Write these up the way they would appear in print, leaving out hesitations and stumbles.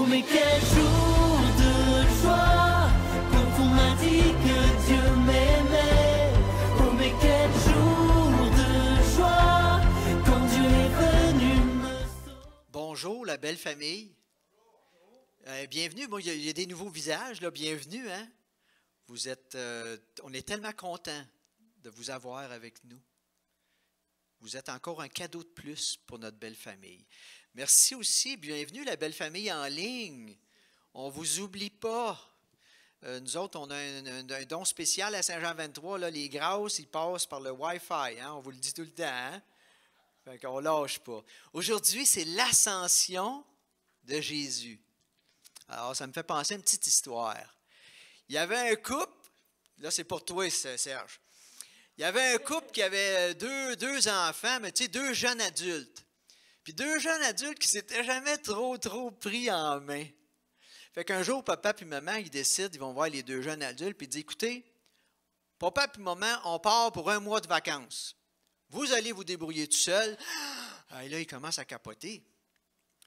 mais quel jour de joie, quand on m'a dit que Dieu m'aimait. Oh mais quel jour de joie, quand Dieu est venu me sauver. Bonjour la belle famille. Bienvenue. Bon, il y a des nouveaux visages, là. Bienvenue, hein? Vous êtes, on est tellement contents de vous avoir avec nous. Vous êtes encore un cadeau de plus pour notre belle famille. Merci aussi. Bienvenue la belle famille en ligne. On ne vous oublie pas. Nous autres, on a un don spécial à Saint-Jean-23. Là, les grâces, ils passent par le Wi-Fi. Hein? On vous le dit tout le temps. Hein? Fait qu'on ne lâche pas. Aujourd'hui, c'est l'ascension de Jésus. Alors, ça me fait penser à une petite histoire. Il y avait un couple, là c'est pour toi Serge, il y avait un couple qui avait deux enfants, mais tu sais, deux jeunes adultes. Puis deux jeunes adultes qui ne s'étaient jamais trop pris en main. Fait qu'un jour, papa et maman, ils décident, ils vont voir les deux jeunes adultes, puis ils disent, écoutez, papa et maman, on part pour 1 mois de vacances. Vous allez vous débrouiller tout seul. Et là, ils commencent à capoter.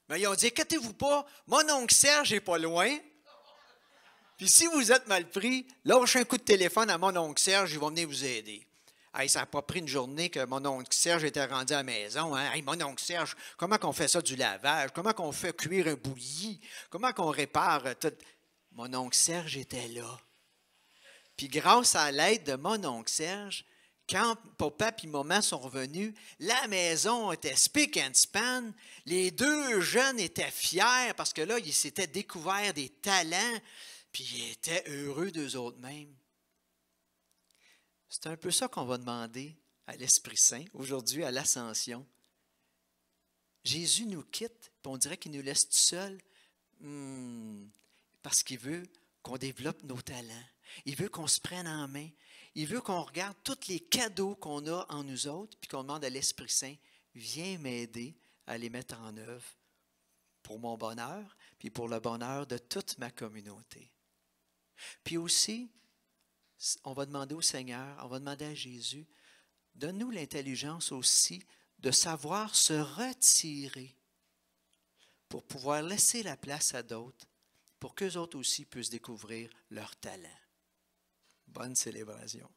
Mais ils ont dit, inquiétez-vous pas, mon oncle Serge n'est pas loin. Puis si vous êtes mal pris, lâchez un coup de téléphone à mon oncle Serge, ils vont venir vous aider. Hey, ça n'a pas pris une journée que mon oncle Serge était rendu à la maison. Hein? Hey, mon oncle Serge, comment qu'on fait ça du lavage? Comment qu'on fait cuire un bouilli? Comment qu'on répare tout? Mon oncle Serge était là. Puis grâce à l'aide de mon oncle Serge, quand papa et maman sont revenus, la maison était spick and span. Les deux jeunes étaient fiers parce que là, ils s'étaient découverts des talents, puis ils étaient heureux d'eux autres mêmes. C'est un peu ça qu'on va demander à l'Esprit Saint aujourd'hui à l'Ascension. Jésus nous quitte, puis on dirait qu'il nous laisse tout seuls parce qu'il veut qu'on développe nos talents. Il veut qu'on se prenne en main. Il veut qu'on regarde tous les cadeaux qu'on a en nous autres, puis qu'on demande à l'Esprit Saint, viens m'aider à les mettre en œuvre pour mon bonheur, puis pour le bonheur de toute ma communauté. Puis aussi, on va demander au Seigneur, on va demander à Jésus, donne-nous l'intelligence aussi de savoir se retirer pour pouvoir laisser la place à d'autres, pour qu'eux autres aussi puissent découvrir leur talent. Bonne célébration.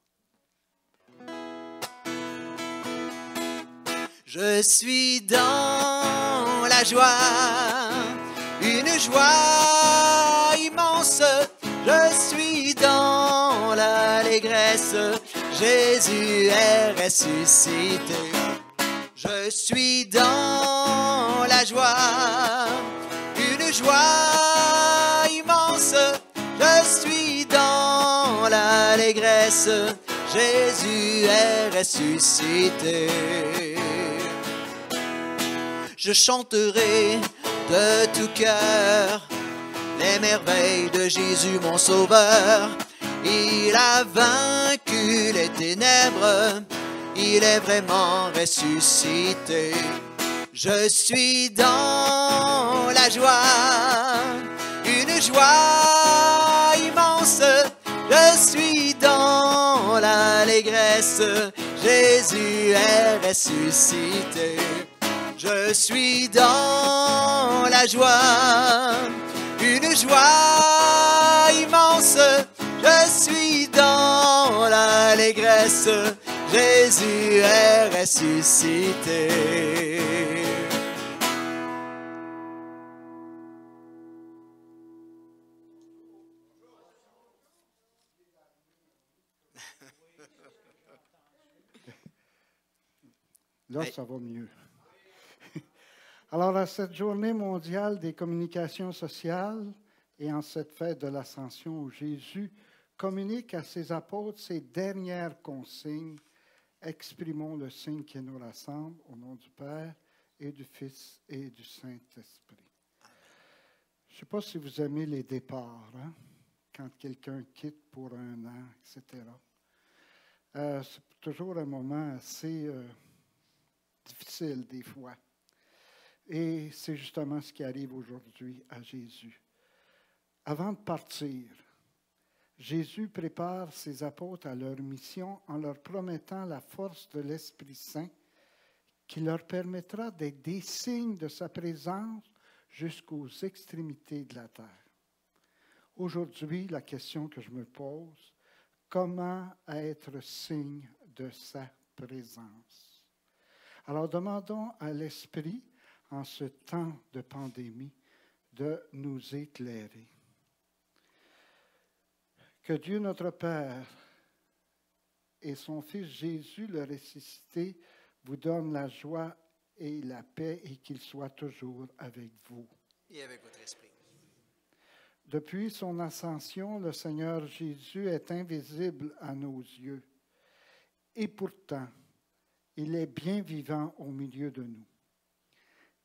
Je suis dans la joie, une joie immense. Je suis dans l'allégresse, Jésus est ressuscité. Je suis dans la joie, une joie immense. Je suis dans l'allégresse, Jésus est ressuscité. Je chanterai de tout cœur les merveilles de Jésus mon Sauveur. Il a vaincu les ténèbres, il est vraiment ressuscité. Je suis dans la joie, une joie immense. Je suis dans l'allégresse, Jésus est ressuscité. Je suis dans la joie, une joie immense. Je suis dans l'allégresse, Jésus est ressuscité. Là, ça va mieux. Alors, à cette journée mondiale des communications sociales et en cette fête de l'Ascension où Jésus communique à ses apôtres ses dernières consignes, exprimons le signe qui nous rassemble au nom du Père et du Fils et du Saint-Esprit. Je ne sais pas si vous aimez les départs, hein? Quand quelqu'un quitte pour 1 an, etc. C'est toujours un moment assez difficile des fois. Et c'est justement ce qui arrive aujourd'hui à Jésus. Avant de partir, Jésus prépare ses apôtres à leur mission en leur promettant la force de l'Esprit Saint qui leur permettra d'être des signes de sa présence jusqu'aux extrémités de la terre. Aujourd'hui, la question que je me pose, comment être signe de sa présence? Alors demandons à l'Esprit, en ce temps de pandémie, de nous éclairer. Que Dieu notre Père et son Fils Jésus, le ressuscité, vous donnent la joie et la paix et qu'il soit toujours avec vous. Et avec votre esprit. Depuis son ascension, le Seigneur Jésus est invisible à nos yeux. Et pourtant, il est bien vivant au milieu de nous.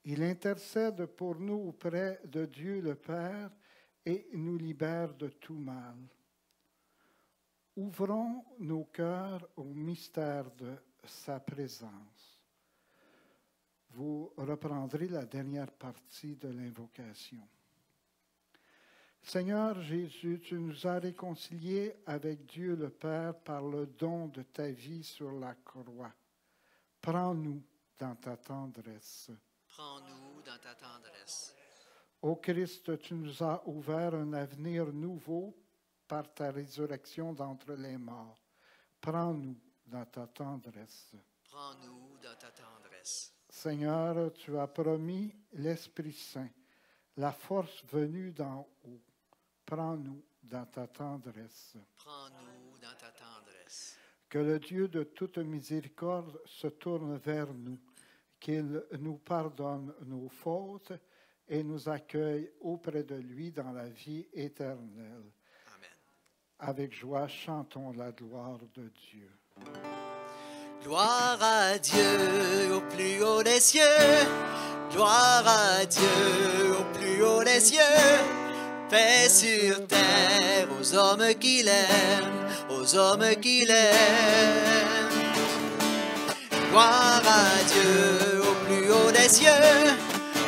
Il intercède pour nous auprès de Dieu le Père et nous libère de tout mal. Ouvrons nos cœurs au mystère de sa présence. Vous reprendrez la dernière partie de l'invocation. Seigneur Jésus, tu nous as réconciliés avec Dieu le Père par le don de ta vie sur la croix. Prends-nous dans ta tendresse. Prends-nous dans ta tendresse. Ô Christ, tu nous as ouvert un avenir nouveau par ta résurrection d'entre les morts. Prends-nous dans ta tendresse. Prends-nous dans ta tendresse. Seigneur, tu as promis l'Esprit Saint, la force venue d'en haut. Prends-nous dans ta tendresse. Prends-nous dans ta tendresse. Que le Dieu de toute miséricorde se tourne vers nous, qu'il nous pardonne nos fautes et nous accueille auprès de lui dans la vie éternelle. Amen. Avec joie, chantons la gloire de Dieu. Gloire à Dieu au plus haut des cieux. Gloire à Dieu au plus haut des cieux. Paix sur terre aux hommes qu'il aime, aux hommes qu'il aime. Gloire à Dieu au plus haut des cieux.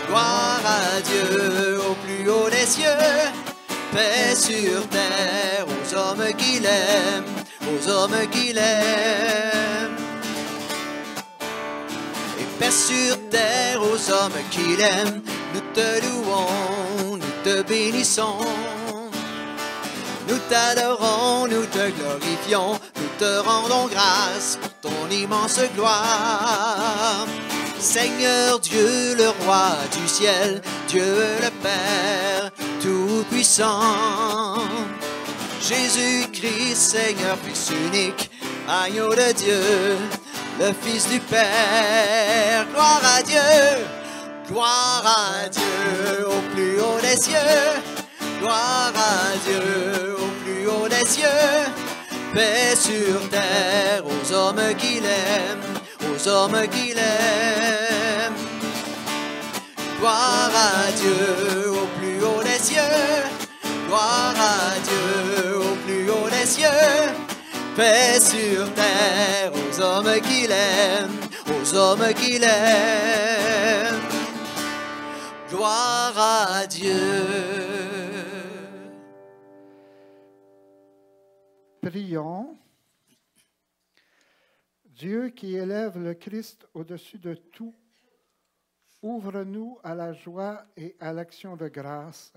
Gloire à Dieu au plus haut des cieux. Paix sur terre aux hommes qu'il aime, aux hommes qu'il aime. Et paix sur terre aux hommes qu'il aime. Nous te louons, nous te bénissons. Nous t'adorons, nous te glorifions. Nous te rendons grâce pour ton immense gloire. Seigneur Dieu, le roi du ciel, Dieu le Père tout-puissant. Jésus-Christ, Seigneur, Fils unique, agneau de Dieu, le Fils du Père. Gloire à Dieu, gloire à Dieu au plus haut des cieux. Gloire à Dieu au plus haut des cieux. Paix sur terre aux hommes qu'il aime, aux hommes qu'il aime. Gloire à Dieu au plus haut des cieux. Gloire à Dieu au plus haut des cieux. Paix sur terre aux hommes qu'il aime, aux hommes qu'il aime. Gloire à Dieu. Prions. Dieu qui élève le Christ au-dessus de tout, ouvre-nous à la joie et à l'action de grâce,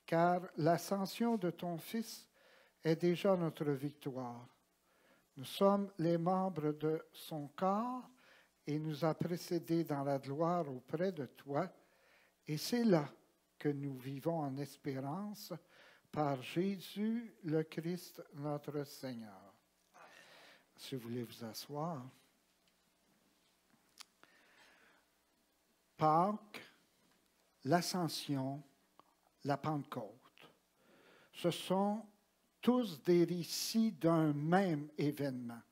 car l'ascension de ton Fils est déjà notre victoire. Nous sommes les membres de son corps et nous a précédés dans la gloire auprès de toi, et c'est là que nous vivons en espérance par Jésus le Christ notre Seigneur. Si vous voulez vous asseoir. Pâques, l'Ascension, la Pentecôte. Ce sont tous des récits d'un même événement.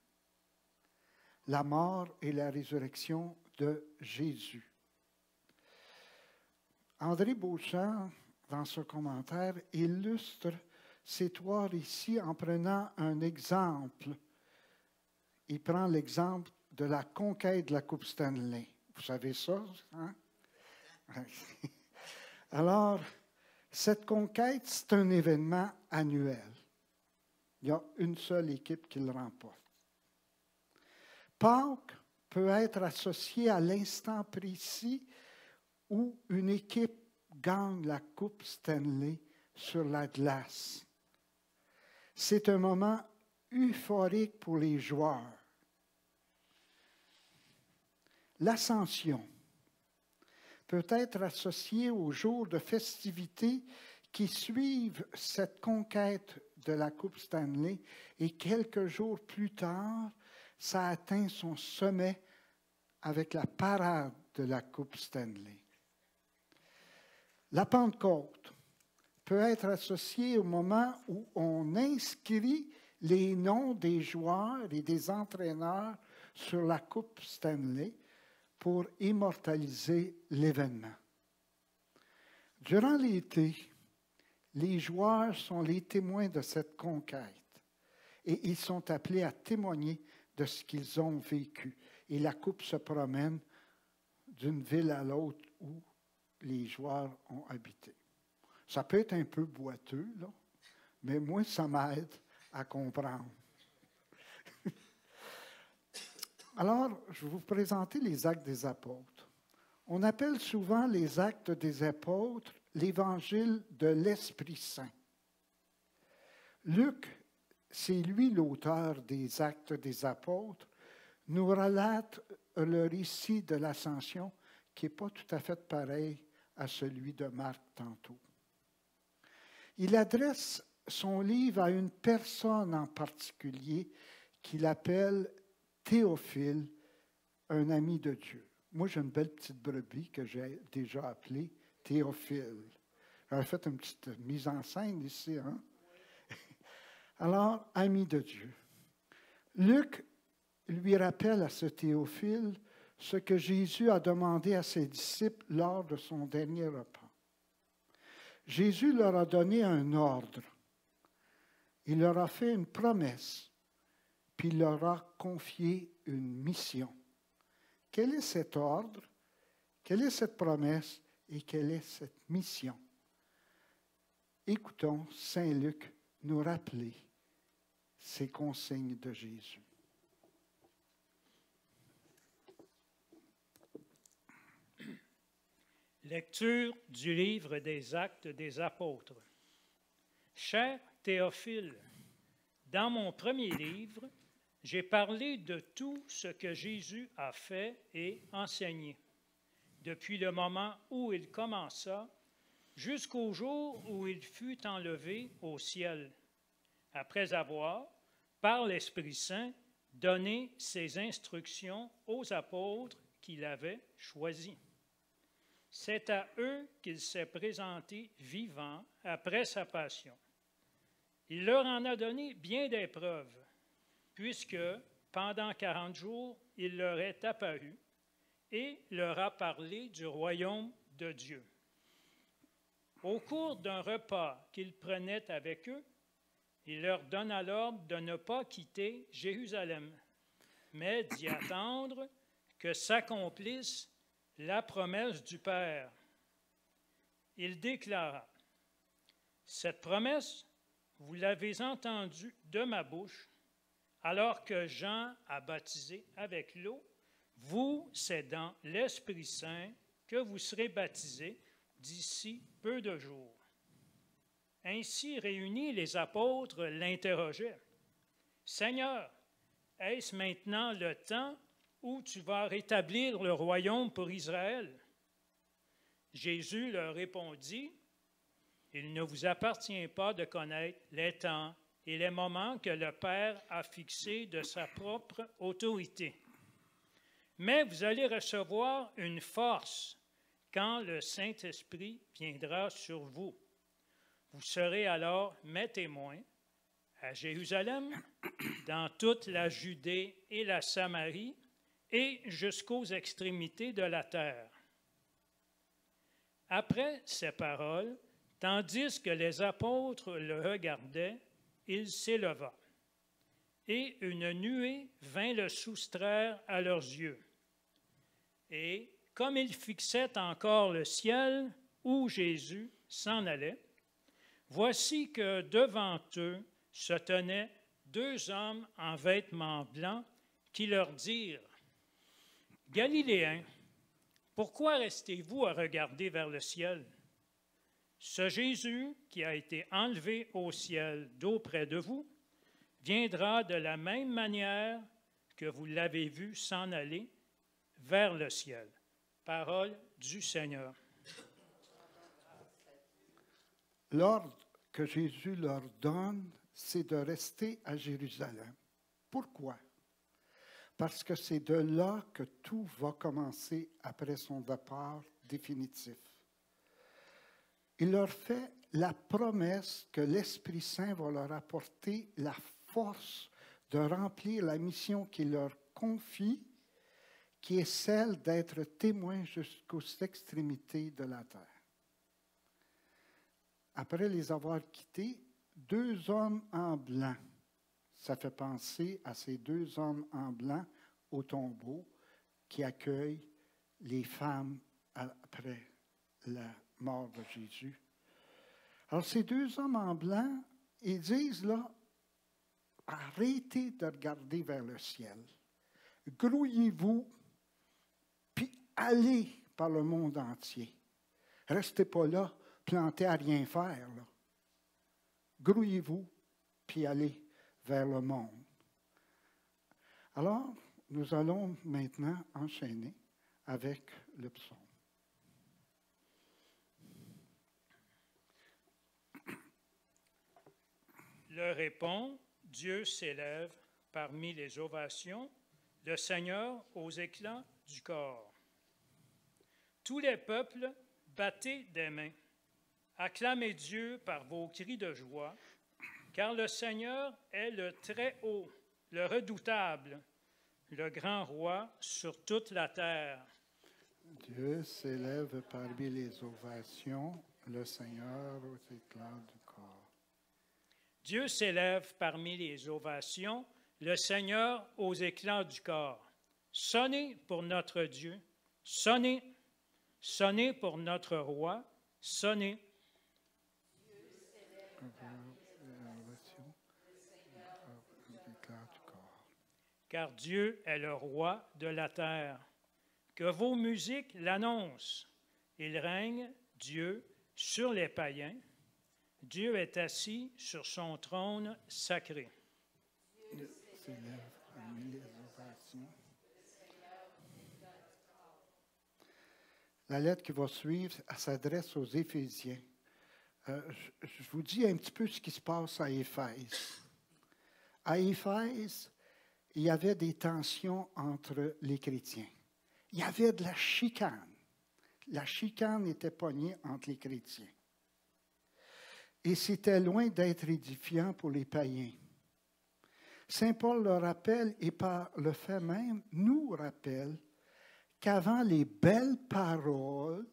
La mort et la résurrection de Jésus. André Beauchamp, dans ce commentaire, illustre ces trois récits en prenant un exemple. Il prend l'exemple de la conquête de la Coupe Stanley. Vous savez ça, hein? Alors, cette conquête, c'est un événement annuel. Il y a une seule équipe qui le remporte. Pâques peut être associé à l'instant précis où une équipe gagne la Coupe Stanley sur la glace. C'est un moment euphorique pour les joueurs. L'ascension peut être associée aux jours de festivités qui suivent cette conquête de la Coupe Stanley et quelques jours plus tard, ça atteint son sommet avec la parade de la Coupe Stanley. La Pentecôte peut être associée au moment où on inscrit les noms des joueurs et des entraîneurs sur la Coupe Stanley pour immortaliser l'événement. Durant l'été, les joueurs sont les témoins de cette conquête et ils sont appelés à témoigner de ce qu'ils ont vécu. Et la coupe se promène d'une ville à l'autre où les joueurs ont habité. Ça peut être un peu boiteux, là, mais moi, ça m'aide à comprendre. Alors, je vais vous présenter les Actes des Apôtres. On appelle souvent les Actes des Apôtres l'Évangile de l'Esprit Saint. Luc, c'est lui l'auteur des Actes des Apôtres, nous relate le récit de l'Ascension qui n'est pas tout à fait pareil à celui de Marc tantôt. Il adresse son livre à une personne en particulier qu'il appelle Théophile, un ami de Dieu. Moi, j'ai une belle petite brebis que j'ai déjà appelée Théophile. J'avais fait une petite mise en scène ici, hein? Alors, ami de Dieu. Luc lui rappelle à ce Théophile ce que Jésus a demandé à ses disciples lors de son dernier repas. Jésus leur a donné un ordre. Il leur a fait une promesse, puis il leur a confié une mission. Quel est cet ordre? Quelle est cette promesse? Et quelle est cette mission? Écoutons Saint Luc nous rappeler ces consignes de Jésus. Lecture du livre des Actes des Apôtres. Cher Théophile, dans mon premier livre, j'ai parlé de tout ce que Jésus a fait et enseigné, depuis le moment où il commença jusqu'au jour où il fut enlevé au ciel, après avoir, par l'Esprit Saint, donné ses instructions aux apôtres qu'il avait choisis. C'est à eux qu'il s'est présenté vivant après sa passion. Il leur en a donné bien des preuves, puisque pendant 40 jours, il leur est apparu et leur a parlé du royaume de Dieu. Au cours d'un repas qu'il prenait avec eux, il leur donna l'ordre de ne pas quitter Jérusalem, mais d'y attendre que s'accomplisse la promesse du Père. Il déclara, « Cette promesse, vous l'avez entendue de ma bouche, alors que Jean a baptisé avec l'eau. Vous, c'est dans l'Esprit Saint que vous serez baptisés d'ici peu de jours. » Ainsi réunis, les apôtres l'interrogeaient. « Seigneur, est-ce maintenant le temps où tu vas rétablir le royaume pour Israël? » Jésus leur répondit, « Il ne vous appartient pas de connaître les temps et les moments que le Père a fixés de sa propre autorité. Mais vous allez recevoir une force quand le Saint-Esprit viendra sur vous. Vous serez alors mes témoins à Jérusalem, dans toute la Judée et la Samarie, et jusqu'aux extrémités de la terre. » Après ces paroles, tandis que les apôtres le regardaient, il s'éleva, et une nuée vint le soustraire à leurs yeux. Et comme ils fixaient encore le ciel où Jésus s'en allait, voici que devant eux se tenaient 2 hommes en vêtements blancs qui leur dirent, « Galiléens, pourquoi restez-vous à regarder vers le ciel? Ce Jésus qui a été enlevé au ciel d'auprès de vous viendra de la même manière que vous l'avez vu s'en aller vers le ciel. Parole du Seigneur. L'ordre que Jésus leur donne, c'est de rester à Jérusalem. Pourquoi? Parce que c'est de là que tout va commencer après son départ définitif. Il leur fait la promesse que l'Esprit Saint va leur apporter la force de remplir la mission qu'il leur confie, qui est celle d'être témoins jusqu'aux extrémités de la terre. Après les avoir quittés, 2 hommes en blanc, ça fait penser à ces 2 hommes en blanc au tombeau qui accueillent les femmes après la mort de Jésus. Alors ces 2 hommes en blanc, ils disent là, arrêtez de regarder vers le ciel, grouillez-vous, puis allez par le monde entier. Restez pas là, plantés à rien faire. Là. Grouillez-vous, puis allez vers le monde. Alors, nous allons maintenant enchaîner avec le psaume. Le répond, Dieu s'élève parmi les ovations, le Seigneur aux éclats du corps. Tous les peuples, battez des mains, acclamez Dieu par vos cris de joie, car le Seigneur est le Très-Haut, le Redoutable, le grand roi sur toute la terre. Dieu s'élève parmi les ovations, le Seigneur aux éclats du corps. Dieu s'élève parmi les ovations, le Seigneur aux éclats du corps. Sonnez pour notre Dieu, sonnez, sonnez pour notre roi, sonnez. Car Dieu est le roi de la terre. Que vos musiques l'annoncent. Il règne, Dieu, sur les païens. Dieu est assis sur son trône sacré. Dieu s'élève parmi les ovations. La lettre qui va suivre, elle s'adresse aux Éphésiens. Je vous dis un petit peu ce qui se passe à Éphèse. À Éphèse, il y avait des tensions entre les chrétiens. Il y avait de la chicane. La chicane était pognée entre les chrétiens. Et c'était loin d'être édifiant pour les païens. Saint Paul le rappelle, et par le fait même, nous rappelle qu'avant les belles paroles,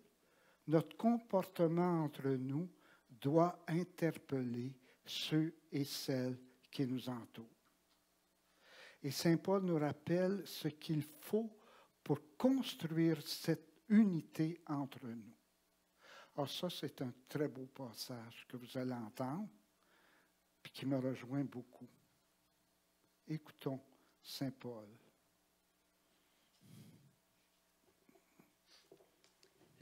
notre comportement entre nous doit interpeller ceux et celles qui nous entourent. Et Saint Paul nous rappelle ce qu'il faut pour construire cette unité entre nous. Alors ça, c'est un très beau passage que vous allez entendre, puis qui me rejoint beaucoup. Écoutons Saint Paul.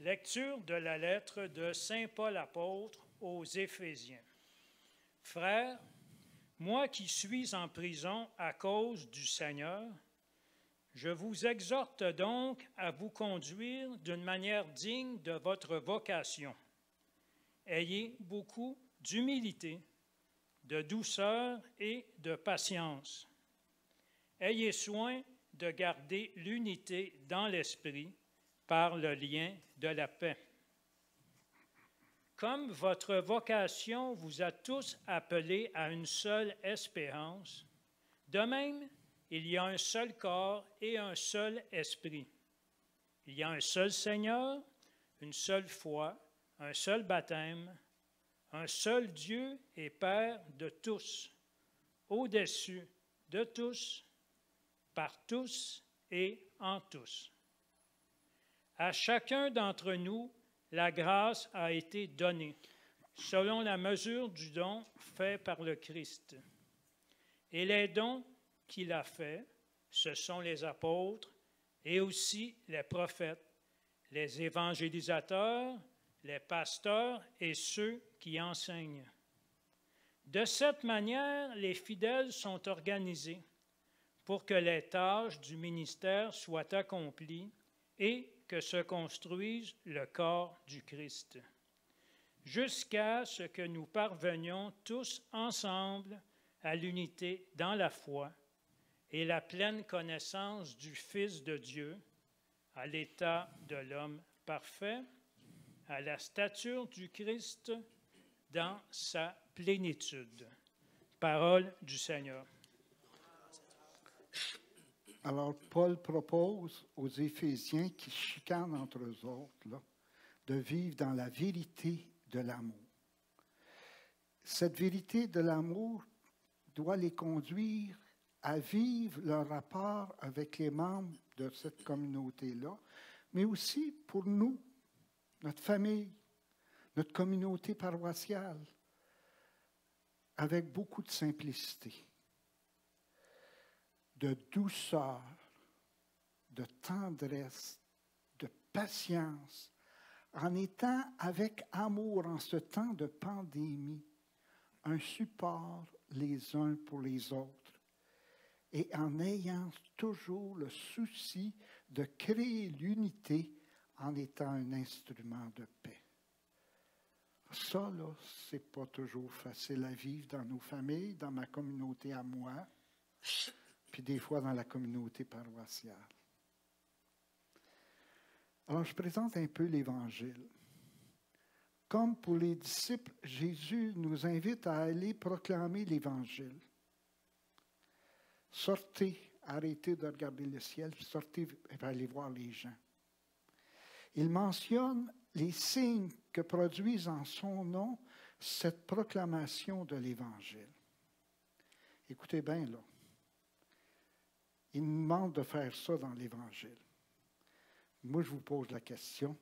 Lecture de la lettre de Saint Paul apôtre aux Éphésiens. Frères, moi qui suis en prison à cause du Seigneur, je vous exhorte donc à vous conduire d'une manière digne de votre vocation. Ayez beaucoup d'humilité, de douceur et de patience. Ayez soin de garder l'unité dans l'esprit par le lien de la paix. Comme votre vocation vous a tous appelés à une seule espérance, de même, il y a un seul corps et un seul esprit. Il y a un seul Seigneur, une seule foi, un seul baptême, un seul Dieu et Père de tous, au-dessus de tous, par tous et en tous. À chacun d'entre nous, la grâce a été donnée, selon la mesure du don fait par le Christ. Et les dons qu'il a faits, ce sont les apôtres et aussi les prophètes, les évangélisateurs, les pasteurs et ceux qui enseignent. De cette manière, les fidèles sont organisés pour que les tâches du ministère soient accomplies et que se construise le corps du Christ, jusqu'à ce que nous parvenions tous ensemble à l'unité dans la foi et la pleine connaissance du Fils de Dieu, à l'état de l'homme parfait, à la stature du Christ dans sa plénitude. Parole du Seigneur. Alors, Paul propose aux Éphésiens qui chicanent entre eux autres là, de vivre dans la vérité de l'amour. Cette vérité de l'amour doit les conduire à vivre leur rapport avec les membres de cette communauté-là, mais aussi pour nous, notre famille, notre communauté paroissiale, avec beaucoup de simplicité, de douceur, de tendresse, de patience, en étant avec amour en ce temps de pandémie, un support les uns pour les autres, et en ayant toujours le souci de créer l'unité en étant un instrument de paix. Ça, là, c'est pas toujours facile à vivre dans nos familles, dans ma communauté à moi, puis des fois dans la communauté paroissiale. Alors, je présente un peu l'Évangile. Comme pour les disciples, Jésus nous invite à aller proclamer l'Évangile. Sortez, arrêtez de regarder le ciel, sortez et allez voir les gens. Il mentionne les signes que produisent en son nom cette proclamation de l'Évangile. Écoutez bien, là. Il nous demande de faire ça dans l'Évangile. Moi, je vous pose la question,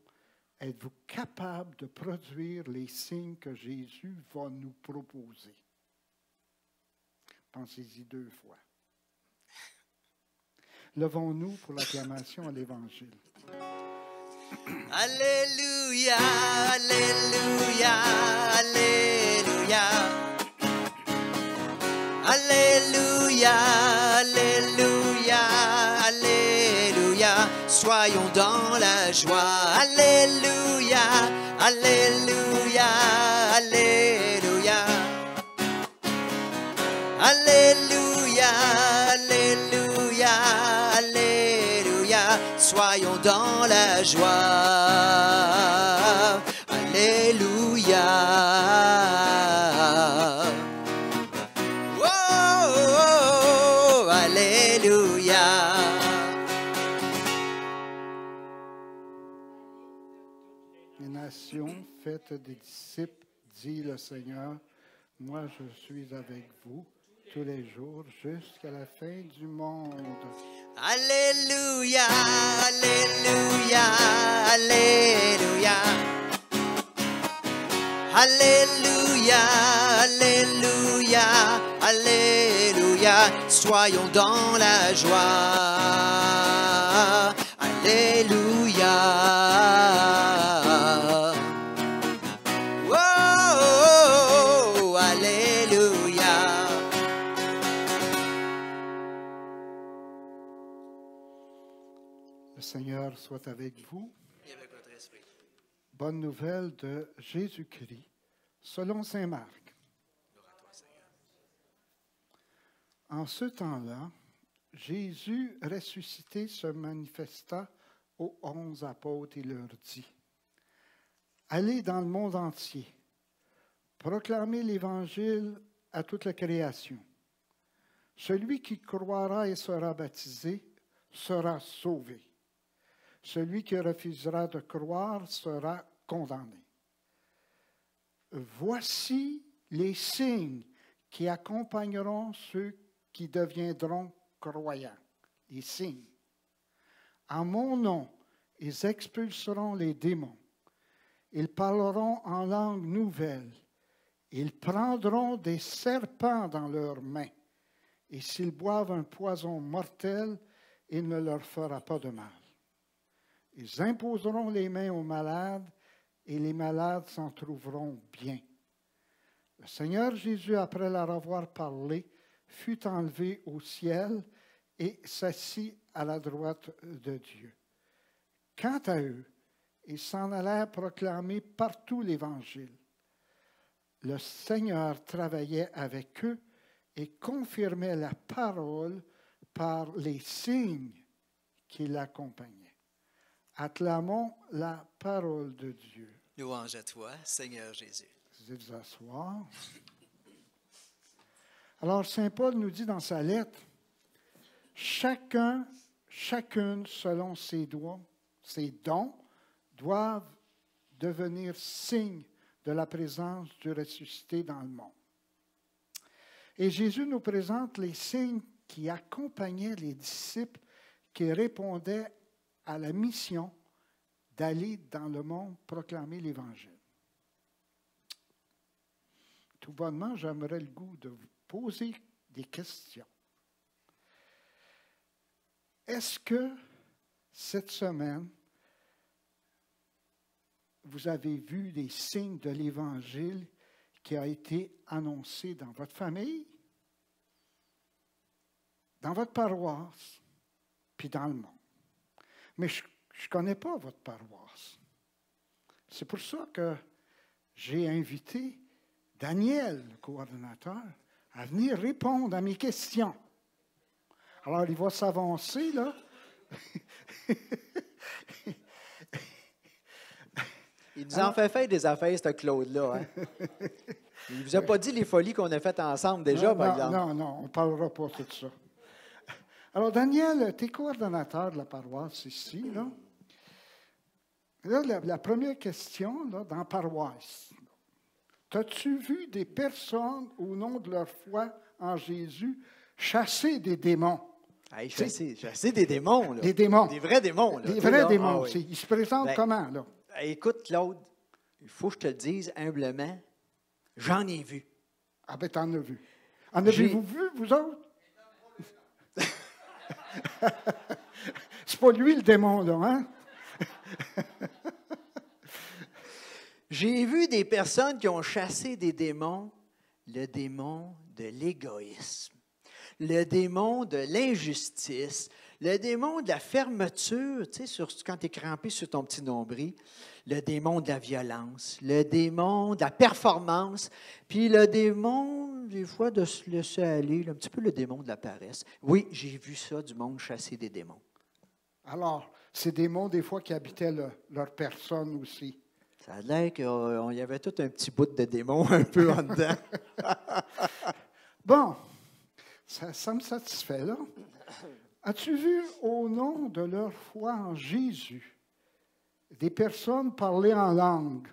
êtes-vous capable de produire les signes que Jésus va nous proposer? Pensez-y 2 fois. Levons-nous pour l'acclamation à l'Évangile. Alléluia, Alléluia, Alléluia. Alléluia, Alléluia, Alléluia. Soyons dans la joie. Alléluia, Alléluia, Alléluia. Alléluia, Alléluia, Alléluia. Soyons dans la joie. Alléluia. Oh, Alléluia. Les nations, faites des disciples, dit le Seigneur, moi je suis avec vous tous les jours jusqu'à la fin du monde. Alléluia, Alléluia, Alléluia. Alléluia, Alléluia, Alléluia. Soyons dans la joie. Alléluia. Oh, Alléluia. Le Seigneur soit avec vous. Et avec votre esprit. Bonne nouvelle de Jésus-Christ, selon saint Marc. Gloire à toi, Seigneur. En ce temps-là, Jésus ressuscité se manifesta aux 11 apôtres et leur dit, « Allez dans le monde entier, proclamez l'Évangile à toute la création. Celui qui croira et sera baptisé sera sauvé. Celui qui refusera de croire sera condamné. Voici les signes qui accompagneront ceux qui deviendront croyants. Les signes. En mon nom, ils expulseront les démons. Ils parleront en langue nouvelle. Ils prendront des serpents dans leurs mains. Et s'ils boivent un poison mortel, il ne leur fera pas de mal. Ils imposeront les mains aux malades et les malades s'en trouveront bien. Le Seigneur Jésus, après leur avoir parlé, fut enlevé au ciel et s'assit à la droite de Dieu. Quant à eux, ils s'en allèrent proclamer partout l'Évangile. Le Seigneur travaillait avec eux et confirmait la parole par les signes qui l'accompagnaient. Acclamons la parole de Dieu. Louange à toi, Seigneur Jésus. Vous allez vous asseoir. Alors, Saint Paul nous dit dans sa lettre, chacune selon ses dons, doivent devenir signe de la présence du ressuscité dans le monde. Et Jésus nous présente les signes qui accompagnaient les disciples qui répondaient à la mission d'aller dans le monde proclamer l'Évangile. Tout bonnement, j'aimerais le goût de vous poser des questions. Est-ce que cette semaine, vous avez vu des signes de l'Évangile qui a été annoncé dans votre famille, dans votre paroisse, puis dans le monde? Mais je ne connais pas votre paroisse. C'est pour ça que j'ai invité Daniel, le coordonnateur, à venir répondre à mes questions. Alors, il va s'avancer, là. Il nous en fait faire des affaires, ce Claude-là. Hein? Il ne vous a pas dit les folies qu'on a faites ensemble déjà, par exemple. Non, on ne parlera pas de tout ça. Alors, Daniel, tu es coordonnateur de la paroisse ici, là. Là, la première question, là, dans la paroisse. As-tu vu des personnes, au nom de leur foi en Jésus, chasser des démons? Hey, chasser des démons, là. Des démons. Des vrais démons, là. Des vrais démons. Ah, oui. Ils se présentent Ben, comment, là? Écoute, Claude, il faut que je te le dise humblement, j'en ai vu. Ah ben, t'en as vu. En avez-vous vu, vous autres? C'est pas lui, le démon, là, hein? J'ai vu des personnes qui ont chassé des démons, le démon de l'égoïsme, le démon de l'injustice, le démon de la fermeture, tu sais, quand tu es crampé sur ton petit nombril, le démon de la violence, le démon de la performance, puis le démon, des fois, de se laisser aller, un petit peu le démon de la paresse. Oui, j'ai vu ça, du monde chasser des démons. Alors, ces démons, des fois, qui habitaient leur personne aussi. Ça a l'air qu'il y avait tout un petit bout de démon un peu en dedans. Bon, ça me satisfait, là. As-tu vu, au nom de leur foi en Jésus, des personnes parler en langue?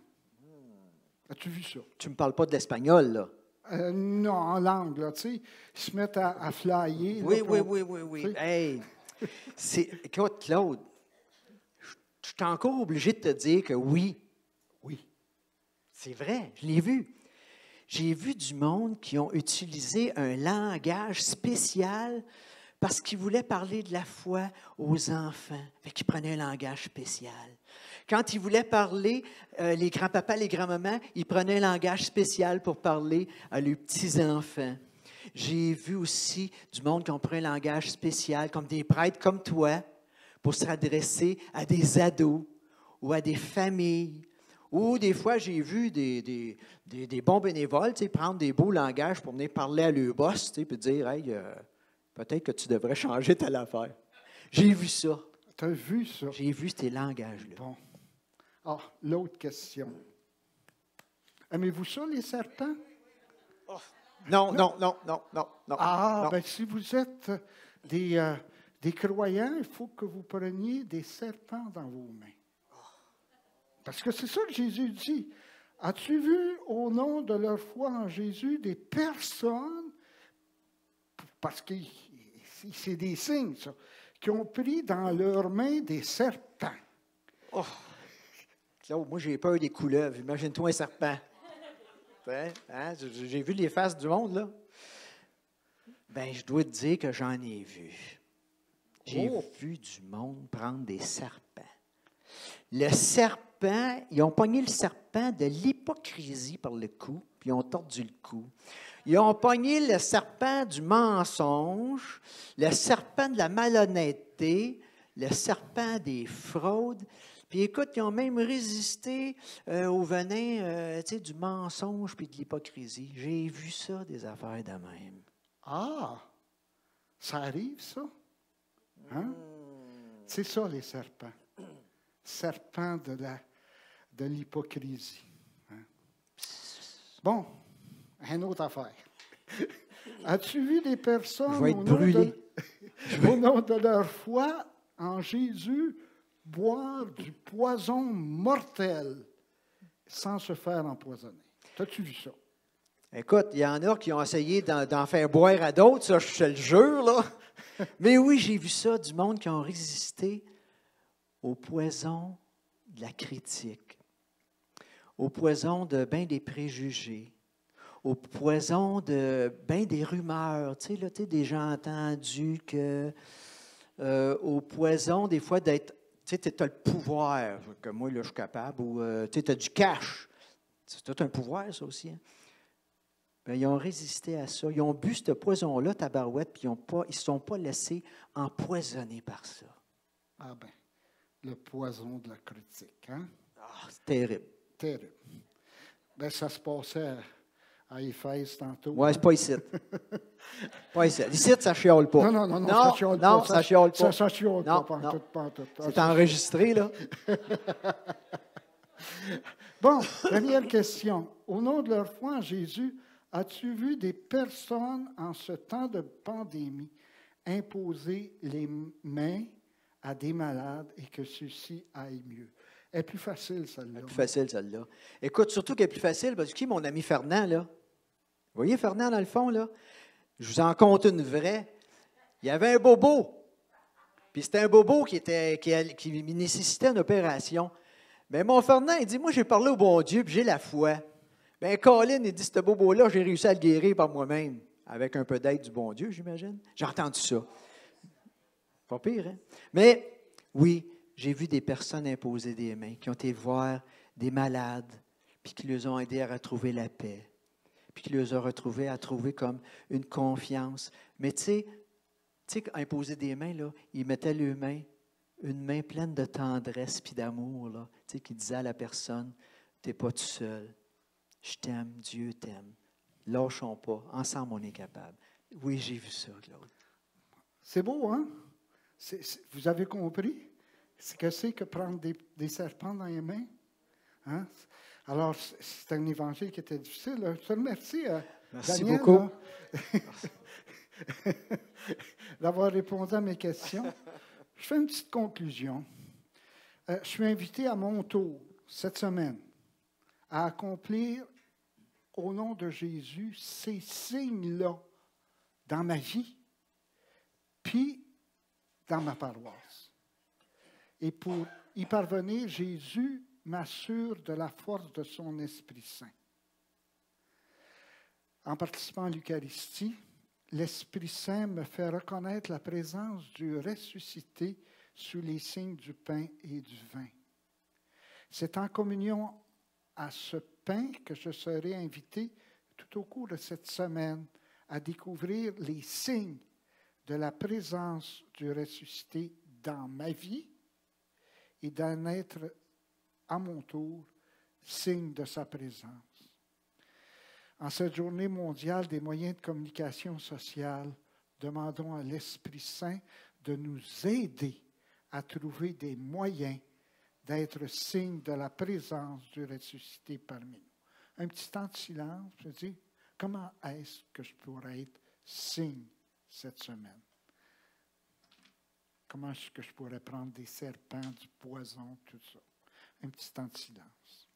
As-tu vu ça? Tu ne me parles pas de l'espagnol, là? Non, en langue, là, tu sais. Ils se mettent à flyer. Oui, là, oui. Hey, écoute, Claude, je suis encore obligé de te dire que oui. Oui. C'est vrai, je l'ai vu. J'ai vu du monde qui ont utilisé un langage spécial parce qu'ils voulaient parler de la foi aux enfants. Fait qu'ils prenaient un langage spécial. Quand ils voulaient parler, les grands-papas, les grands-mamans, ils prenaient un langage spécial pour parler à leurs petits-enfants. J'ai vu aussi du monde qui ont pris un langage spécial, comme des prêtres comme toi, pour s'adresser à des ados ou à des familles. Ou des fois, j'ai vu des bons bénévoles prendre des beaux langages pour venir parler à leur boss et dire « Hey, peut-être que tu devrais changer telle affaire. » J'ai vu ça. Tu as vu ça? J'ai vu ces langages-là. Bon. Ah, l'autre question. Aimez-vous ça, les serpents? Oh. Non. Ah, non. bien, si vous êtes des croyants, il faut que vous preniez des serpents dans vos mains. Parce que c'est ça que Jésus dit. As-tu vu, au nom de leur foi en Jésus, des personnes, parce que c'est des signes, ça, qui ont pris dans leurs mains des serpents? Oh. Claude, moi, j'ai peur des couleuvres. Imagine-toi un serpent. Hein? J'ai vu les faces du monde, là. Bien, je dois te dire que j'en ai vu. J'ai vu du monde prendre des serpents, le serpent, ils ont pogné le serpent de l'hypocrisie par le cou, puis ils ont tordu le cou. Ils ont pogné le serpent du mensonge, le serpent de la malhonnêteté, le serpent des fraudes. Puis écoute, ils ont même résisté au venin du mensonge puis de l'hypocrisie. J'ai vu ça, des affaires de même. Ah, ça arrive, ça? Hein? C'est ça, les serpents. Serpents de l'hypocrisie. Hein? Bon, une autre affaire. As-tu vu des personnes Je vais être brûlé. Au nom de leur foi en Jésus boire du poison mortel sans se faire empoisonner? As-tu vu ça? Écoute, il y en a qui ont essayé d'en faire boire à d'autres, ça, je te le jure, là. Mais oui, j'ai vu ça, du monde qui ont résisté au poison de la critique, au poison de bien des préjugés, au poison de bien des rumeurs, tu sais, des gens entendus au poison, des fois, d'être, tu sais, tu as le pouvoir, que moi, là, je suis capable, ou tu as du cash. C'est tout un pouvoir, ça aussi, hein? Bien, ils ont résisté à ça. Ils ont bu ce poison-là, tabarouette, puis ils ne se sont pas laissés empoisonner par ça. Ah ben, le poison de la critique, hein? Ah, c'est terrible. Terrible. Ben, ça se passait à Éphèse tantôt. Oui, c'est pas ici. Pas ici. Ici, ça chiale pas. Non, ça chiale pas. Non, ça chiale pas. Ça chiale Non, pas, non. pas en tout. C'est enregistré, là. Bon, première question. Au nom de leur foi en Jésus, as-tu vu des personnes en ce temps de pandémie imposer les mains à des malades et que ceux-ci aillent mieux? Elle est plus facile, celle-là. Elle est plus facile, celle-là. Écoute, surtout qu'elle est plus facile, parce que qui est mon ami Fernand, là? Vous voyez Fernand, dans le fond, là? Je vous en compte une vraie. Il y avait un bobo. Puis c'était un bobo qui nécessitait une opération. Mais mon Fernand, il dit, moi, j'ai parlé au bon Dieu, puis j'ai la foi. Bien, Colin, il dit, ce bobo-là, j'ai réussi à le guérir par moi-même, avec un peu d'aide du bon Dieu, j'imagine. J'ai entendu ça. Pas pire, hein? Mais, oui, j'ai vu des personnes imposer des mains, qui ont été voir des malades, puis qui les ont aidés à retrouver la paix, puis qui les ont retrouvés à trouver comme une confiance. Mais tu sais, imposer des mains, là, ils mettaient leurs mains, une main pleine de tendresse puis d'amour, là, tu sais, qui disait à la personne, tu n'es pas tout seul. Je t'aime, Dieu t'aime. Lâchons pas. Ensemble, on est capable. Oui, j'ai vu ça, Claude. C'est beau, hein? Vous avez compris? C'est que c'est que prendre des serpents dans les mains? Hein? Alors, c'est un évangile qui était difficile. Je te remercie, Merci Daniel, beaucoup. D'avoir répondu à mes questions. Je fais une petite conclusion. Je suis invité à mon tour, cette semaine, à accomplir au nom de Jésus ces signes-là dans ma vie, puis dans ma paroisse. Et pour y parvenir, Jésus m'assure de la force de son Esprit Saint. En participant à l'Eucharistie, l'Esprit Saint me fait reconnaître la présence du ressuscité sous les signes du pain et du vin. C'est en communion à ce pain que je serai invité tout au cours de cette semaine à découvrir les signes de la présence du ressuscité dans ma vie et d'en être à mon tour signe de sa présence. En cette journée mondiale des moyens de communication sociale, demandons à l'Esprit Saint de nous aider à trouver des moyens d'être signe de la présence du ressuscité parmi nous. Un petit temps de silence, je dis, comment est-ce que je pourrais être signe cette semaine? Comment est-ce que je pourrais prendre des serpents, du poison, tout ça? Un petit temps de silence.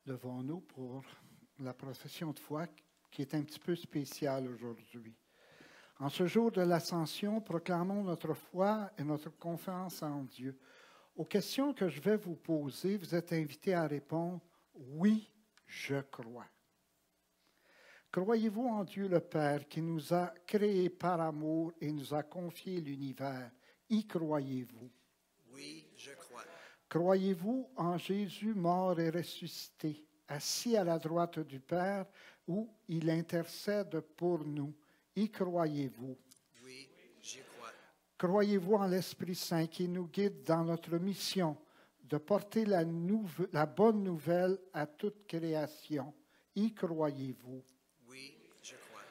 Levons-nous pour la profession de foi qui est un petit peu spéciale aujourd'hui. En ce jour de l'Ascension, proclamons notre foi et notre confiance en Dieu. Aux questions que je vais vous poser, vous êtes invités à répondre « Oui, je crois ». Croyez-vous en Dieu le Père qui nous a créés par amour et nous a confié l'univers? Y croyez-vous? Oui, je crois. Croyez-vous en Jésus mort et ressuscité, assis à la droite du Père, où il intercède pour nous? Y croyez-vous? Oui, j'y crois. Croyez-vous en l'Esprit Saint qui nous guide dans notre mission de porter la bonne nouvelle à toute création? Y croyez-vous? Oui, je crois.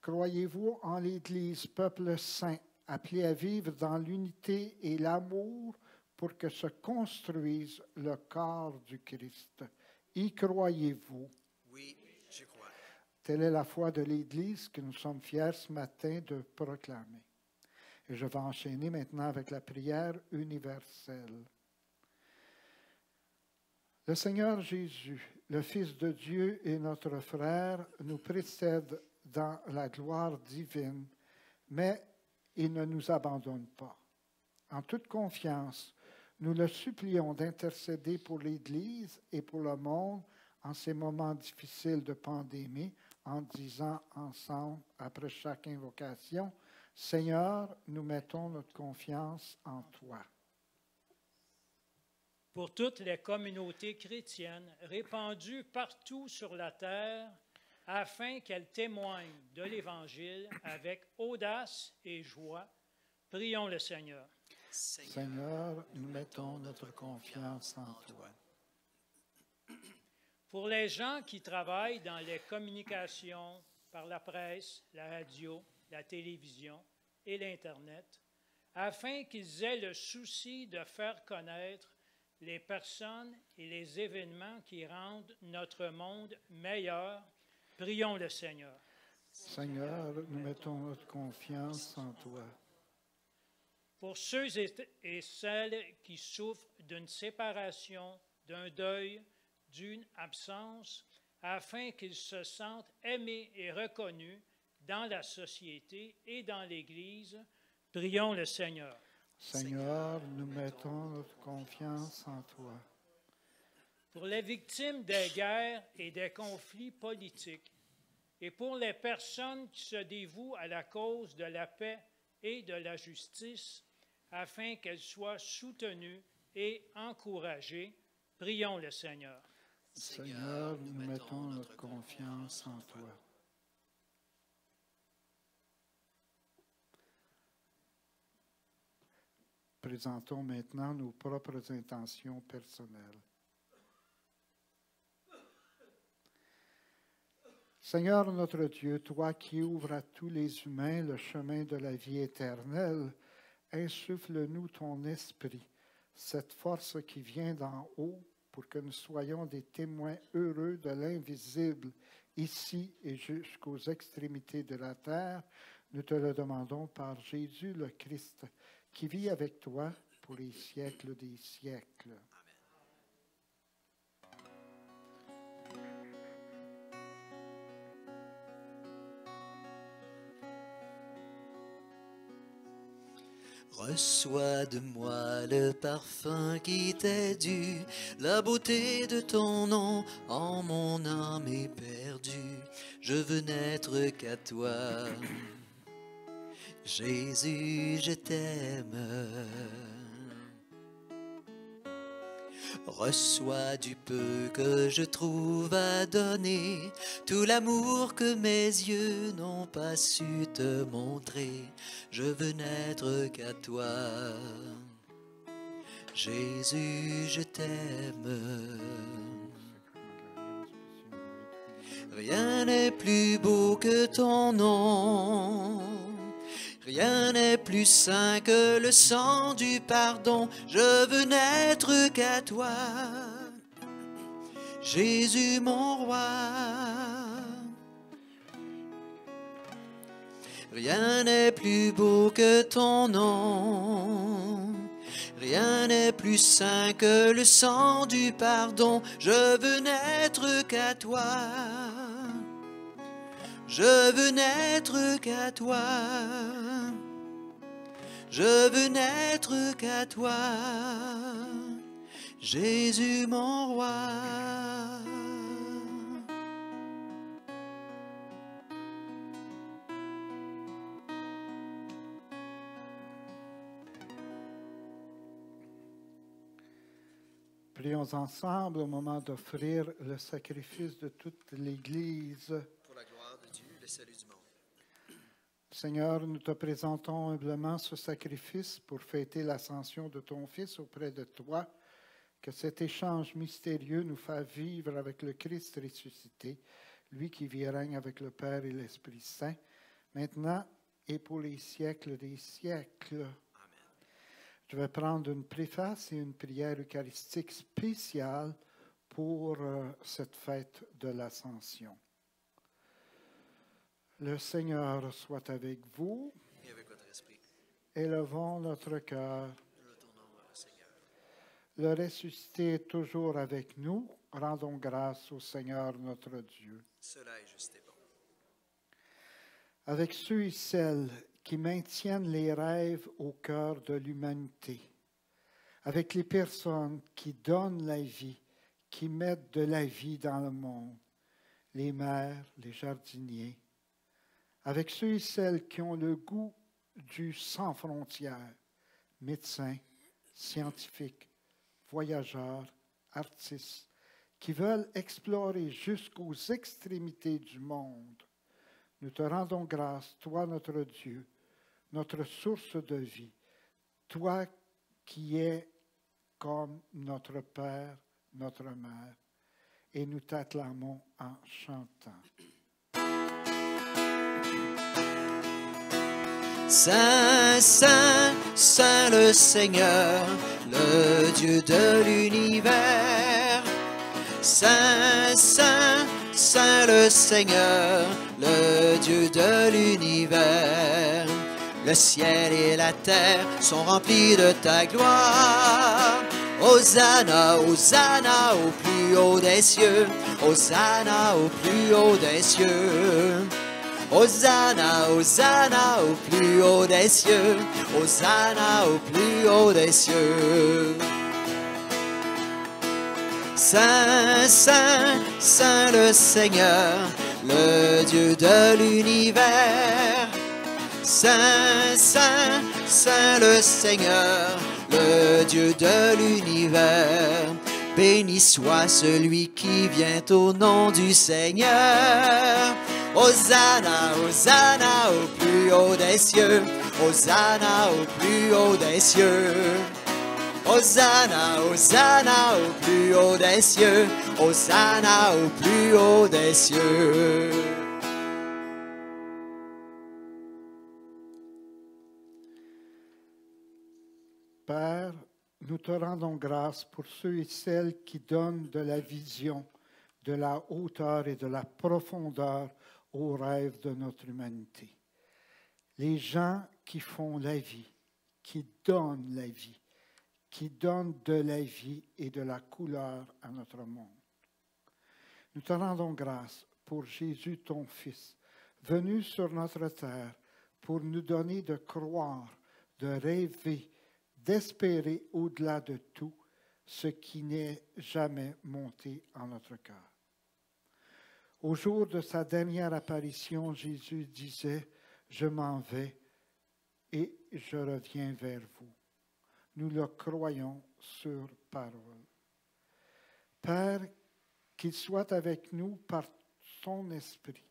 Croyez-vous en l'Église, peuple saint, appelé à vivre dans l'unité et l'amour pour que se construise le corps du Christ? Y croyez-vous? Oui, j'y crois. Telle est la foi de l'Église que nous sommes fiers ce matin de proclamer. Et je vais enchaîner maintenant avec la prière universelle. Le Seigneur Jésus, le Fils de Dieu et notre frère, nous précède dans la gloire divine, mais il ne nous abandonne pas. En toute confiance, nous le supplions d'intercéder pour l'Église et pour le monde en ces moments difficiles de pandémie, en disant ensemble, après chaque invocation, « Seigneur, nous mettons notre confiance en toi. » Pour toutes les communautés chrétiennes répandues partout sur la terre, afin qu'elles témoignent de l'Évangile avec audace et joie, prions le Seigneur. Seigneur, nous mettons notre confiance en toi. Pour les gens qui travaillent dans les communications par la presse, la radio, la télévision et l'Internet, afin qu'ils aient le souci de faire connaître les personnes et les événements qui rendent notre monde meilleur, prions le Seigneur. Seigneur, nous mettons notre confiance en toi. Pour ceux et celles qui souffrent d'une séparation, d'un deuil, d'une absence, afin qu'ils se sentent aimés et reconnus dans la société et dans l'Église, prions le Seigneur. Seigneur, nous mettons notre confiance en toi. Pour les victimes des guerres et des conflits politiques, et pour les personnes qui se dévouent à la cause de la paix et de la justice, afin qu'elles soient soutenues et encouragées, prions le Seigneur. Seigneur, nous mettons notre confiance en toi. Présentons maintenant nos propres intentions personnelles. Seigneur notre Dieu, toi qui ouvres à tous les humains le chemin de la vie éternelle, insuffle-nous ton esprit, cette force qui vient d'en haut, pour que nous soyons des témoins heureux de l'invisible, ici et jusqu'aux extrémités de la terre. Nous te le demandons par Jésus le Christ, qui vit avec toi pour les siècles des siècles. Reçois de moi le parfum qui t'est dû, la beauté de ton nom en mon âme est perdue. Je veux n'être qu'à toi. Jésus, je t'aime. Reçois du peu que je trouve à donner, tout l'amour que mes yeux n'ont pas su te montrer. Je veux n'être qu'à toi. Jésus, je t'aime. Rien n'est plus beau que ton nom. Rien n'est plus saint que le sang du pardon. Je veux n'être qu'à toi, Jésus mon roi. Rien n'est plus beau que ton nom. Rien n'est plus saint que le sang du pardon. Je veux n'être qu'à toi. Je veux n'être qu'à toi. Je veux n'être qu'à toi. Jésus mon roi. Prions ensemble au moment d'offrir le sacrifice de toute l'Église. Pour la gloire de Dieu, le salut du monde. Seigneur, nous te présentons humblement ce sacrifice pour fêter l'ascension de ton Fils auprès de toi. Que cet échange mystérieux nous fasse vivre avec le Christ ressuscité, lui qui vit et règne avec le Père et l'Esprit Saint, maintenant et pour les siècles des siècles. Je vais prendre une préface et une prière eucharistique spéciale pour cette fête de l'Ascension. Le Seigneur soit avec vous. Et avec votre esprit, Élevons notre cœur. nous le tournons vers le Seigneur. Le ressuscité est toujours avec nous. Rendons grâce au Seigneur notre Dieu. Cela est juste et bon. Avec ceux et celles qui maintiennent les rêves au cœur de l'humanité, avec les personnes qui donnent la vie, qui mettent de la vie dans le monde, les mères, les jardiniers, avec ceux et celles qui ont le goût du sans frontières, médecins, scientifiques, voyageurs, artistes, qui veulent explorer jusqu'aux extrémités du monde. Nous te rendons grâce, toi notre Dieu, notre source de vie, toi qui es comme notre Père, notre Mère, et nous t'acclamons en chantant. Saint, Saint, Saint le Seigneur, le Dieu de l'univers. Saint, Saint, Saint le Seigneur, le Dieu de l'univers. Le ciel et la terre sont remplis de ta gloire. Hosanna, Hosanna au plus haut des cieux. Hosanna au plus haut des cieux. Hosanna, Hosanna au plus haut des cieux. Hosanna au plus haut des cieux. Saint, Saint, Saint le Seigneur, le Dieu de l'univers. Saint, Saint, Saint le Seigneur, le Dieu de l'univers. Béni soit celui qui vient au nom du Seigneur. Hosanna, Hosanna au plus haut des cieux. Hosanna au plus haut des cieux. Hosanna, Hosanna au plus haut des cieux. Hosanna au plus haut des cieux. Père, nous te rendons grâce pour ceux et celles qui donnent de la vision, de la hauteur et de la profondeur aux rêves de notre humanité. Les gens qui font la vie, qui donnent la vie, qui donnent de la vie et de la couleur à notre monde. Nous te rendons grâce pour Jésus, ton Fils, venu sur notre terre pour nous donner de croire, de rêver, d'espérer au-delà de tout ce qui n'est jamais monté en notre cœur. Au jour de sa dernière apparition, Jésus disait « Je m'en vais et je reviens vers vous ». Nous le croyons sur parole. Père, qu'il soit avec nous par son esprit,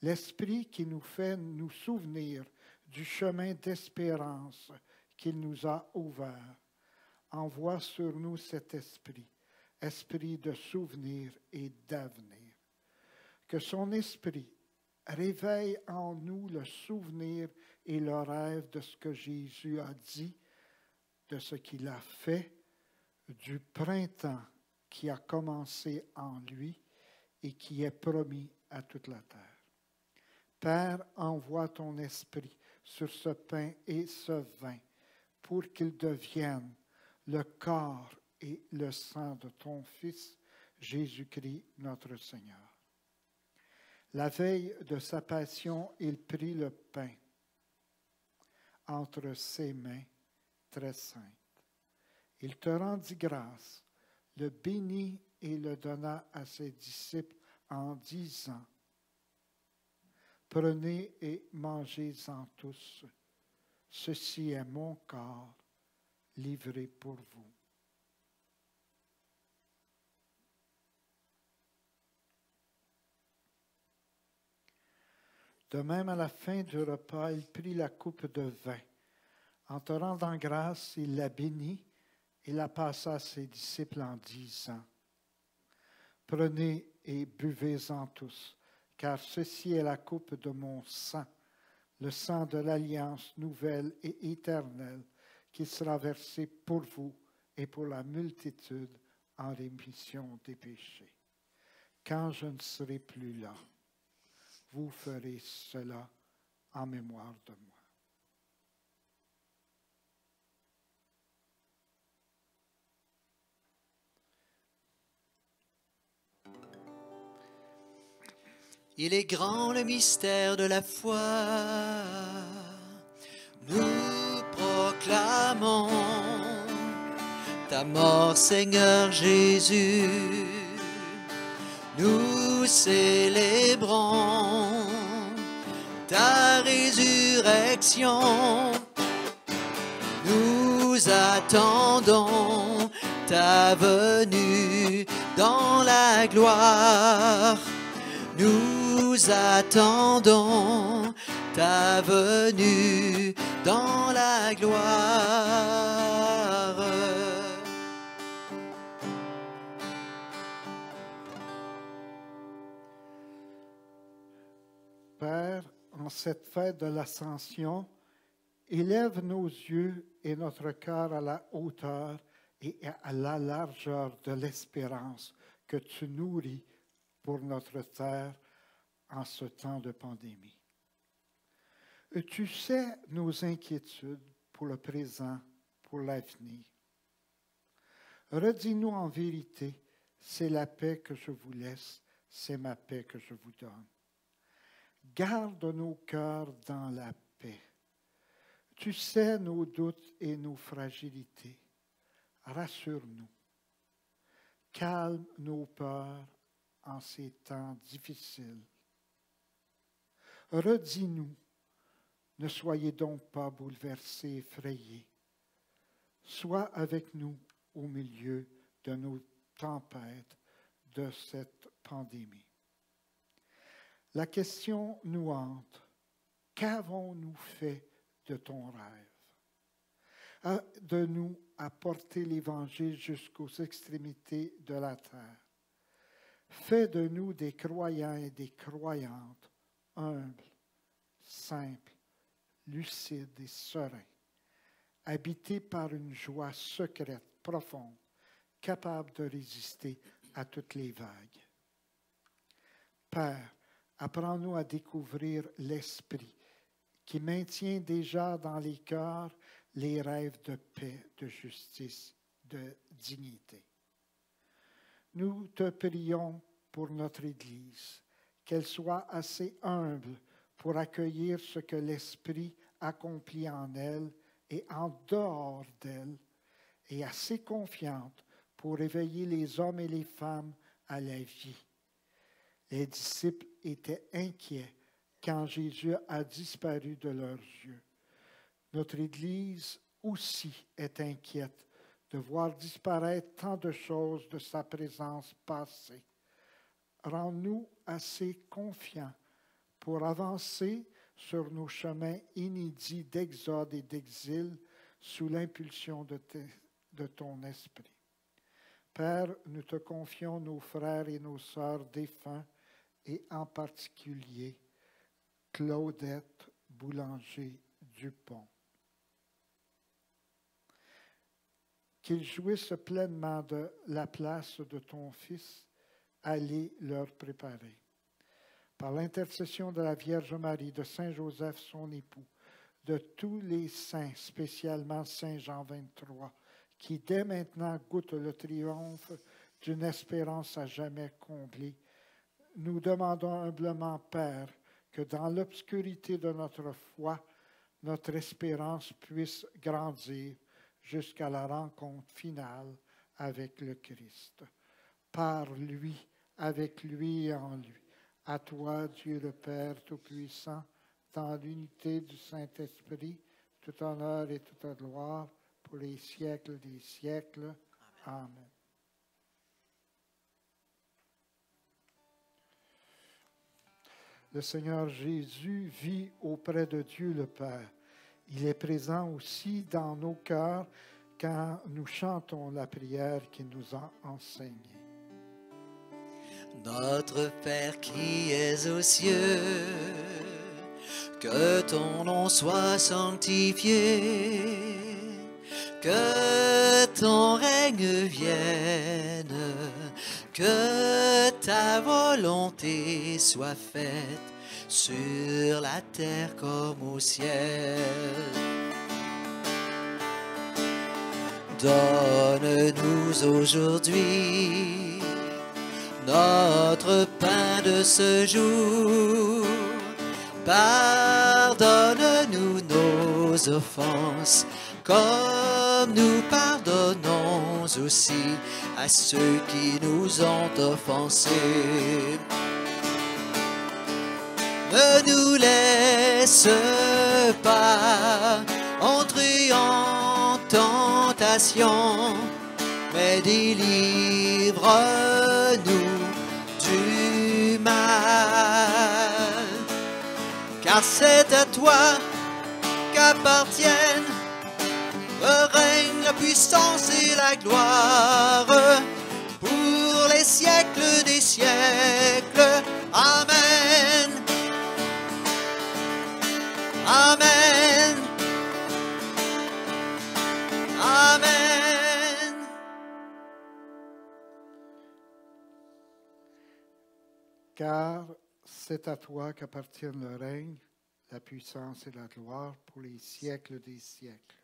l'esprit qui nous fait nous souvenir du chemin d'espérance qu'il nous a ouvert. Envoie sur nous cet esprit, esprit de souvenir et d'avenir. Que son esprit réveille en nous le souvenir et le rêve de ce que Jésus a dit, de ce qu'il a fait, du printemps qui a commencé en lui et qui est promis à toute la terre. Père, envoie ton esprit sur ce pain et ce vin pour qu'ils deviennent le corps et le sang de ton Fils, Jésus-Christ, notre Seigneur. La veille de sa passion, il prit le pain entre ses mains très saintes. Il te rendit grâce, le bénit et le donna à ses disciples en disant, « Prenez et mangez-en tous. Ceci est mon corps livré pour vous. » De même, à la fin du repas, il prit la coupe de vin. En te rendant grâce, il la bénit et la passa à ses disciples en disant, « Prenez et buvez-en tous, car ceci est la coupe de mon sang, le sang de l'alliance nouvelle et éternelle, qui sera versé pour vous et pour la multitude en rémission des péchés. Quand je ne serai plus là, vous ferez cela en mémoire de moi. » Il est grand le mystère de la foi. Nous proclamons ta mort, Seigneur Jésus. Nous célébrons ta résurrection. Nous attendons ta venue dans la gloire. Nous attendons ta venue dans la gloire. Père, en cette fête de l'Ascension, élève nos yeux et notre cœur à la hauteur et à la largeur de l'espérance que tu nourris pour notre terre en ce temps de pandémie. Tu sais nos inquiétudes pour le présent, pour l'avenir. Redis-nous en vérité, c'est la paix que je vous laisse, c'est ma paix que je vous donne. Garde nos cœurs dans la paix. Tu sais nos doutes et nos fragilités. Rassure-nous. Calme nos peurs en ces temps difficiles. Redis-nous, ne soyez donc pas bouleversés, effrayés. Sois avec nous au milieu de nos tempêtes, de cette pandémie. La question nous hante. Qu'avons-nous fait de ton rêve? De nous apporter l'Évangile jusqu'aux extrémités de la terre. Fais de nous des croyants et des croyantes, humbles, simples, lucides et sereins, habités par une joie secrète, profonde, capable de résister à toutes les vagues. Père, apprends-nous à découvrir l'Esprit qui maintient déjà dans les cœurs les rêves de paix, de justice, de dignité. Nous te prions pour notre Église, qu'elle soit assez humble pour accueillir ce que l'Esprit accomplit en elle et en dehors d'elle, et assez confiante pour éveiller les hommes et les femmes à la vie. Les disciples étaient inquiets quand Jésus a disparu de leurs yeux. Notre Église aussi est inquiète de voir disparaître tant de choses de sa présence passée. Rends-nous assez confiants pour avancer sur nos chemins inédits d'exode et d'exil sous l'impulsion de ton esprit. Père, nous te confions nos frères et nos sœurs défunts et en particulier Claudette Boulanger-Dupont. Qu'ils jouissent pleinement de la place de ton Fils, allez leur préparer. Par l'intercession de la Vierge Marie, de Saint Joseph, son époux, de tous les saints, spécialement Saint Jean 23, qui dès maintenant goûtent le triomphe d'une espérance à jamais comblée. Nous demandons humblement, Père, que dans l'obscurité de notre foi, notre espérance puisse grandir jusqu'à la rencontre finale avec le Christ. Par lui, avec lui et en lui. À toi, Dieu le Père Tout-Puissant, dans l'unité du Saint-Esprit, tout honneur et toute gloire pour les siècles des siècles. Amen. Le Seigneur Jésus vit auprès de Dieu le Père. Il est présent aussi dans nos cœurs quand nous chantons la prière qu'il nous a enseignée. Notre Père qui es aux cieux, que ton nom soit sanctifié, que ton règne vienne, que ta volonté soit faite sur la terre comme au ciel. Donne-nous aujourd'hui notre pain de ce jour. Pardonne-nous nos offenses, comme nous pardonnons aussi à ceux qui nous ont offensés. Ne nous laisse pas entrer en tentation, mais délivre-nous du mal. Car c'est à toi qu'appartiennent le règne, la puissance et la gloire pour les siècles des siècles. Amen. Amen. Amen. Car c'est à toi qu'appartiennent le règne, la puissance et la gloire pour les siècles des siècles.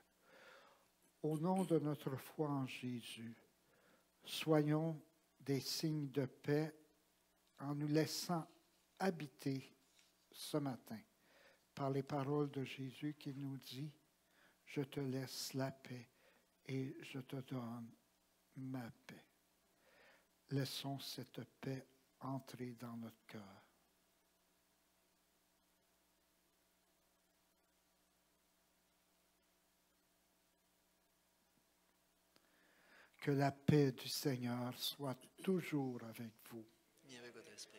Au nom de notre foi en Jésus, soyons des signes de paix en nous laissant habiter ce matin par les paroles de Jésus qui nous dit « Je te laisse la paix et je te donne ma paix ». Laissons cette paix entrer dans notre cœur. Que la paix du Seigneur soit toujours avec vous. Et avec votre esprit.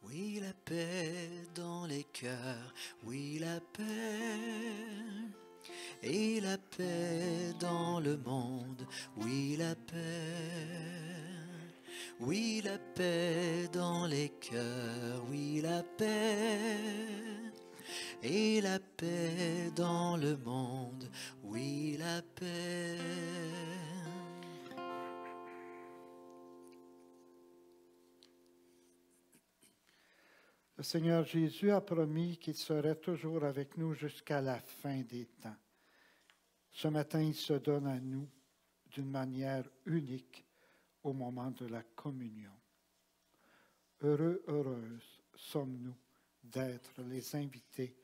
Oui, la paix dans les cœurs, oui, la paix. Et la paix dans le monde, oui, la paix. Oui, la paix dans les cœurs, oui, la paix. Et la paix dans le monde, oui, la paix. Le Seigneur Jésus a promis qu'il serait toujours avec nous jusqu'à la fin des temps. Ce matin, il se donne à nous d'une manière unique au moment de la communion. Heureux, heureuses sommes-nous d'être les invités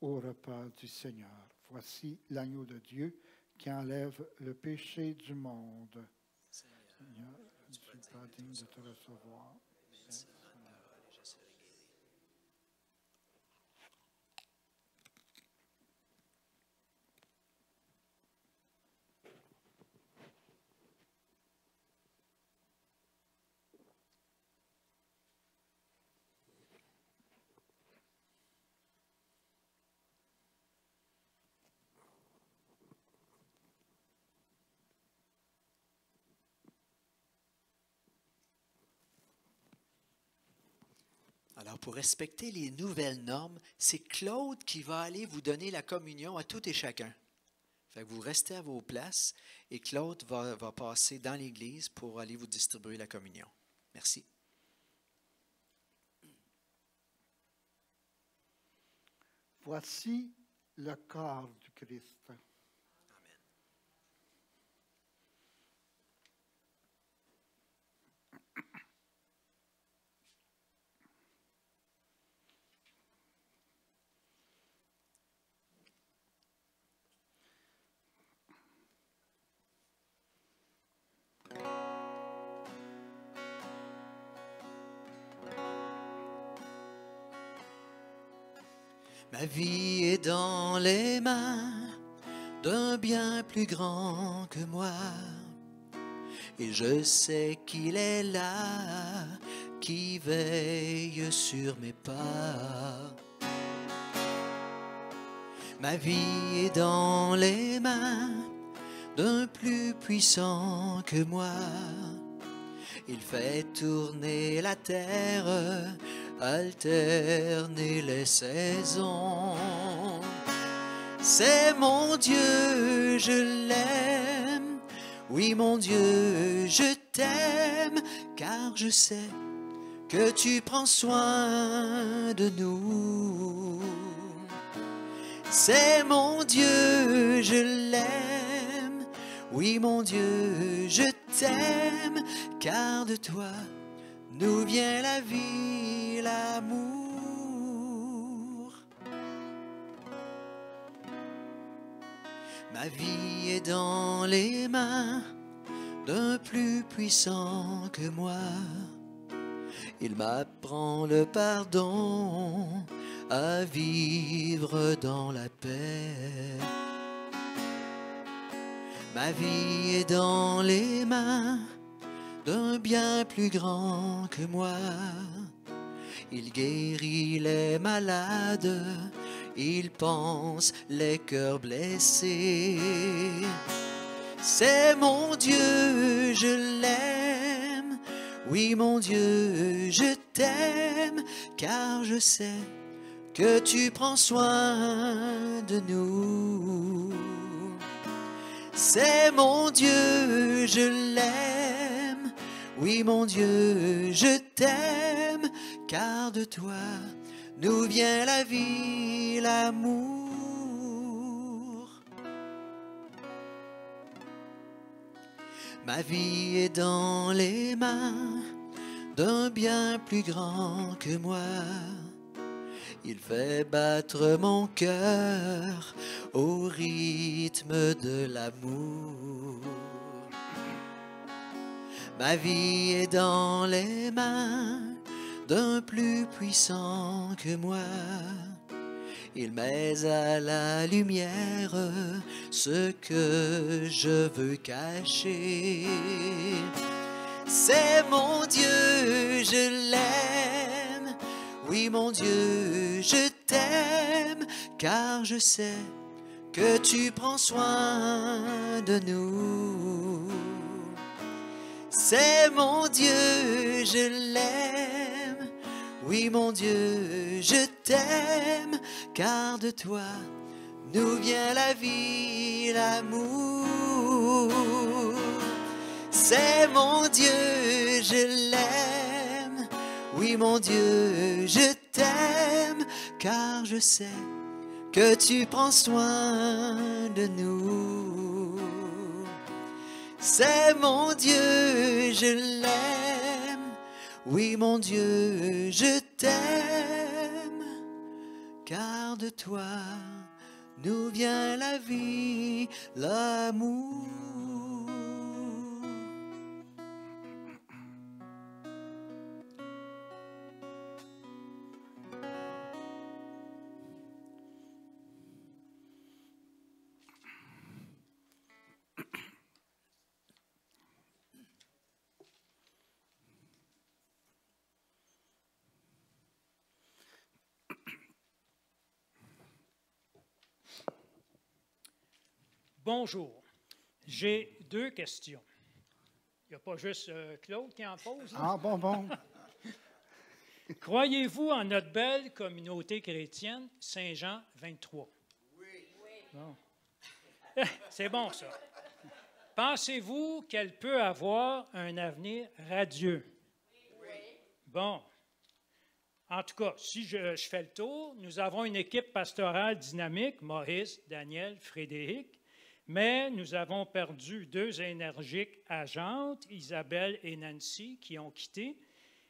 au repas du Seigneur. Voici l'agneau de Dieu qui enlève le péché du monde. Seigneur, je ne suis pas digne de te recevoir. Alors, pour respecter les nouvelles normes, c'est Claude qui va aller vous donner la communion à tout et chacun. Fait que vous restez à vos places et Claude va passer dans l'église pour aller vous distribuer la communion. Merci. Voici le corps du Christ. Ma vie est dans les mains d'un bien plus grand que moi. Et je sais qu'il est là, qui veille sur mes pas. Ma vie est dans les mains d'un plus puissant que moi. Il fait tourner la terre, alterner les saisons. C'est mon Dieu, je l'aime. Oui, mon Dieu, je t'aime, car je sais que tu prends soin de nous. C'est mon Dieu, je l'aime. Oui, mon Dieu, je t'aime, car de toi nous vient la vie, l'amour. Ma vie est dans les mains d'un plus puissant que moi. Il m'apprend le pardon, à vivre dans la paix. Ma vie est dans les mains d'un bien plus grand que moi. Il guérit les malades, il pense les cœurs blessés. C'est mon Dieu, je l'aime. Oui, mon Dieu, je t'aime, car je sais que tu prends soin de nous. C'est mon Dieu, je l'aime. Oui, mon Dieu, je t'aime, car de toi nous vient la vie, l'amour. Ma vie est dans les mains d'un bien plus grand que moi. Il fait battre mon cœur au rythme de l'amour. Ma vie est dans les mains d'un plus puissant que moi. Il met à la lumière ce que je veux cacher. C'est mon Dieu, je l'aime. Oui, mon Dieu, je t'aime, car je sais que tu prends soin de nous. C'est mon Dieu, je l'aime. Oui, mon Dieu, je t'aime, car de toi nous vient la vie, l'amour. C'est mon Dieu, je l'aime. Oui, mon Dieu, je t'aime, car je sais que tu prends soin de nous. C'est mon Dieu, je l'aime. Oui, mon Dieu, je t'aime, car de toi nous vient la vie, l'amour. Bonjour. J'ai deux questions. Il n'y a pas juste Claude qui en pose. Là. Ah, bon. Croyez-vous en notre belle communauté chrétienne, Saint-Jean 23? Oui. Bon. C'est bon, ça. Pensez-vous qu'elle peut avoir un avenir radieux? Oui. Bon. En tout cas, si je fais le tour, nous avons une équipe pastorale dynamique, Maurice, Daniel, Frédéric, mais nous avons perdu 2 énergiques agentes, Isabelle et Nancy, qui ont quitté.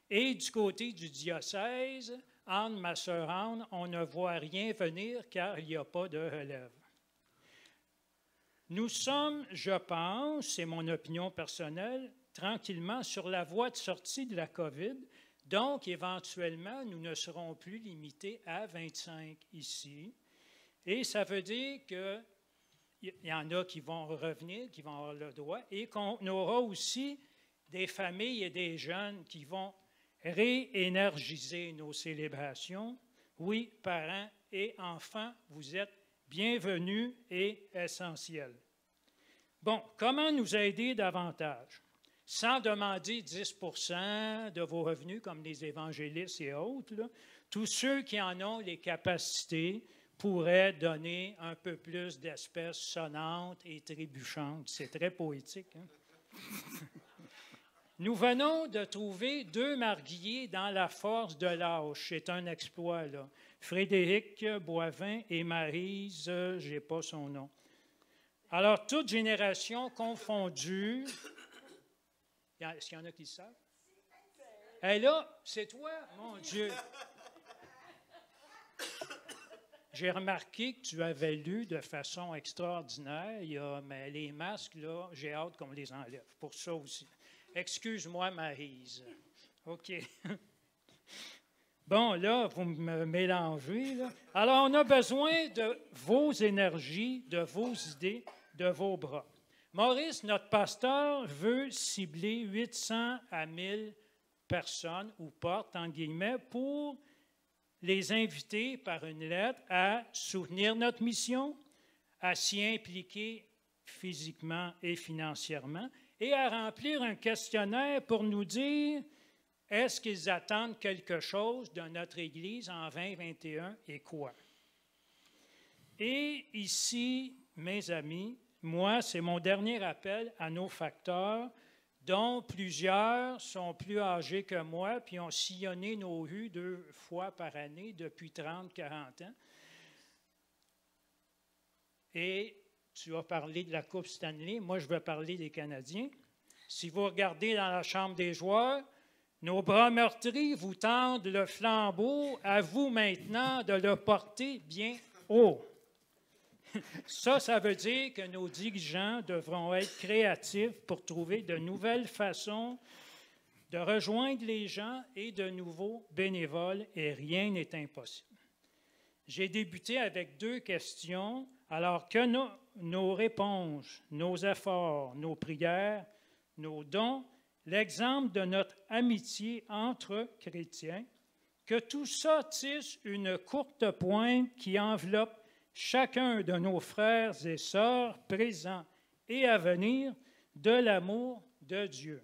Et du côté du diocèse, Anne, ma sœur Anne, on ne voit rien venir car il n'y a pas de relève. Nous sommes, je pense, c'est mon opinion personnelle, tranquillement sur la voie de sortie de la COVID. Donc, éventuellement, nous ne serons plus limités à 25 ici. Et ça veut dire qu'il y en a qui vont revenir, qui vont avoir le droit, et qu'on aura aussi des familles et des jeunes qui vont réénergiser nos célébrations. Oui, parents et enfants, vous êtes bienvenus et essentiels. Bon, comment nous aider davantage? Sans demander 10 % de vos revenus, comme les évangélistes et autres, là, tous ceux qui en ont les capacités pourraient donner un peu plus d'espèces sonnantes et trébuchantes. C'est très poétique, hein? Nous venons de trouver 2 marguilliers dans la force de l'âge. C'est un exploit, là. Frédéric Boivin et Maryse, je n'ai pas son nom. Alors, toute génération confondue. Est-ce qu'il y en a qui le savent? Hé, là, c'est toi? Mon Dieu! J'ai remarqué que tu avais lu de façon extraordinaire. Mais les masques, là, j'ai hâte qu'on les enlève. Pour ça aussi. Excuse-moi, Maryse. OK. Bon, là, vous me mélangez, là. Alors, on a besoin de vos énergies, de vos idées, de vos bras. Maurice, notre pasteur, veut cibler 800 à 1000 personnes, ou portes, en guillemets, pour les inviter par une lettre à soutenir notre mission, à s'y impliquer physiquement et financièrement, et à remplir un questionnaire pour nous dire est-ce qu'ils attendent quelque chose de notre Église en 2021 et quoi. Et ici, mes amis, moi, c'est mon dernier appel à nos facteurs, dont plusieurs sont plus âgés que moi, puis ont sillonné nos rues 2 fois par année depuis 30-40 ans. Et tu as parlé de la Coupe Stanley, moi je vais parler des Canadiens. Si vous regardez dans la chambre des joueurs, nos bras meurtris vous tendent le flambeau, à vous maintenant de le porter bien haut. Ça veut dire que nos dirigeants devront être créatifs pour trouver de nouvelles façons de rejoindre les gens et de nouveaux bénévoles, et rien n'est impossible. J'ai débuté avec 2 questions, alors que nos réponses, nos efforts, nos prières, nos dons, l'exemple de notre amitié entre chrétiens, que tout ça tisse une courte pointe qui enveloppe chacun de nos frères et sœurs présents et à venir de l'amour de Dieu.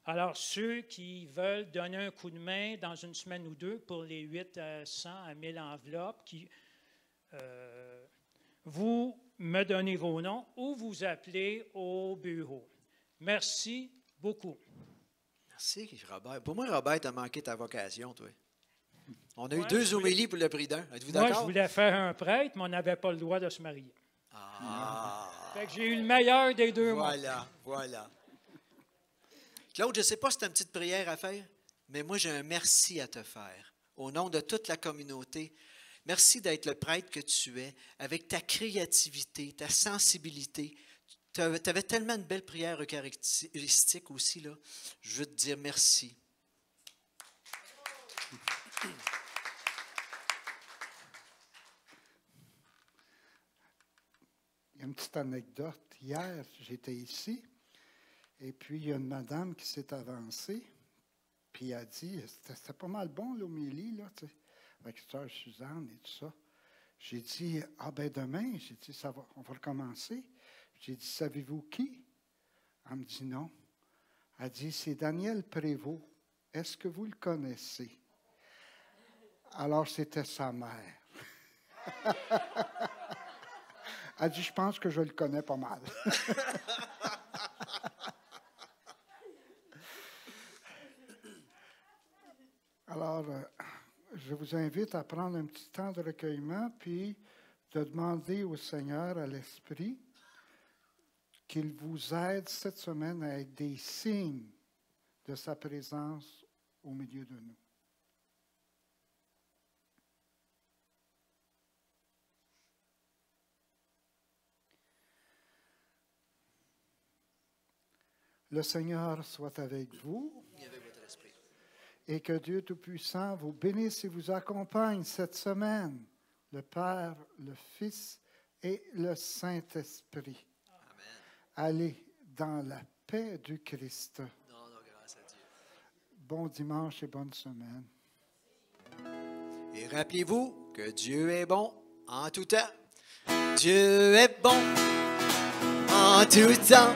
Alors, ceux qui veulent donner un coup de main dans une semaine ou 2 pour les 800 à 1000 enveloppes, vous me donnez vos noms ou vous appelez au bureau. Merci beaucoup. Merci, Robert. Pour moi, Robert, tu as manqué ta vocation, toi. On a eu 2 homélies pour le prix d'un. Êtes-vous d'accord? Moi, je voulais faire un prêtre, mais on n'avait pas le droit de se marier. Ah! Fait que j'ai eu le meilleur des 2 mois. Voilà. Claude, je ne sais pas si tu as une petite prière à faire, mais moi, j'ai un merci à te faire. Au nom de toute la communauté, merci d'être le prêtre que tu es, avec ta créativité, ta sensibilité. Tu avais tellement de belles prières eucharistiques aussi, là. Je veux te dire merci. Il y a une petite anecdote. Hier, j'étais ici, et puis il y a une madame qui s'est avancée, puis elle a dit, c'était pas mal bon l'homélie, là, tu sais, avec sœur Suzanne et tout ça. J'ai dit, demain, j'ai dit, on va recommencer. J'ai dit, savez-vous qui? Elle me dit non. Elle dit, c'est Daniel Prévost. Est-ce que vous le connaissez? Alors, c'était sa mère. Elle dit, je pense que je le connais pas mal. Alors, je vous invite à prendre un petit temps de recueillement, puis de demander au Seigneur, à l'Esprit, qu'il vous aide cette semaine à être des signes de sa présence au milieu de nous. Le Seigneur soit avec vous Et avec votre esprit. et que Dieu Tout-Puissant vous bénisse et vous accompagne cette semaine, le Père, le Fils et le Saint-Esprit. Amen. Allez dans la paix du Christ. Rendons grâce à Dieu. Bon dimanche et bonne semaine. Et rappelez-vous que Dieu est bon en tout temps. Dieu est bon en tout temps.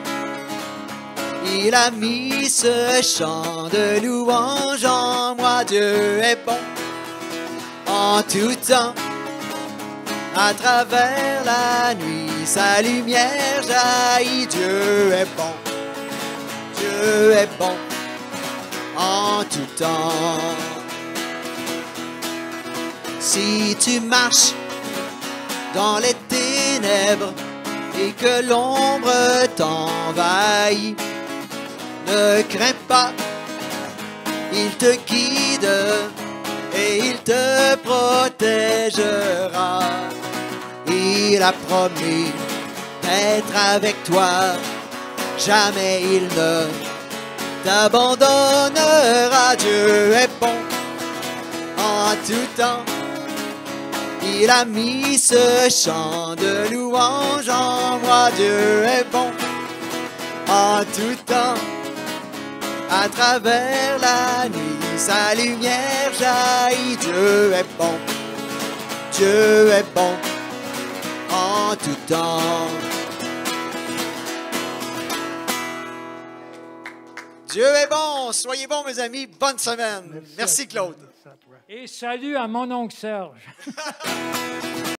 Il a mis ce chant de louange en moi. Dieu est bon en tout temps. À travers la nuit, sa lumière jaillit. Dieu est bon. Dieu est bon en tout temps. Si tu marches dans les ténèbres et que l'ombre t'envahit, ne crains pas, il te guide et il te protégera. Il a promis d'être avec toi, jamais il ne t'abandonnera. Dieu est bon en tout temps. Il a mis ce chant de louange en moi. Dieu est bon en tout temps. À travers la nuit, sa lumière jaillit. Dieu est bon. Dieu est bon en tout temps. Dieu est bon. Soyez bons, mes amis. Bonne semaine. Merci, Claude. À toi. Et salut à mon oncle Serge.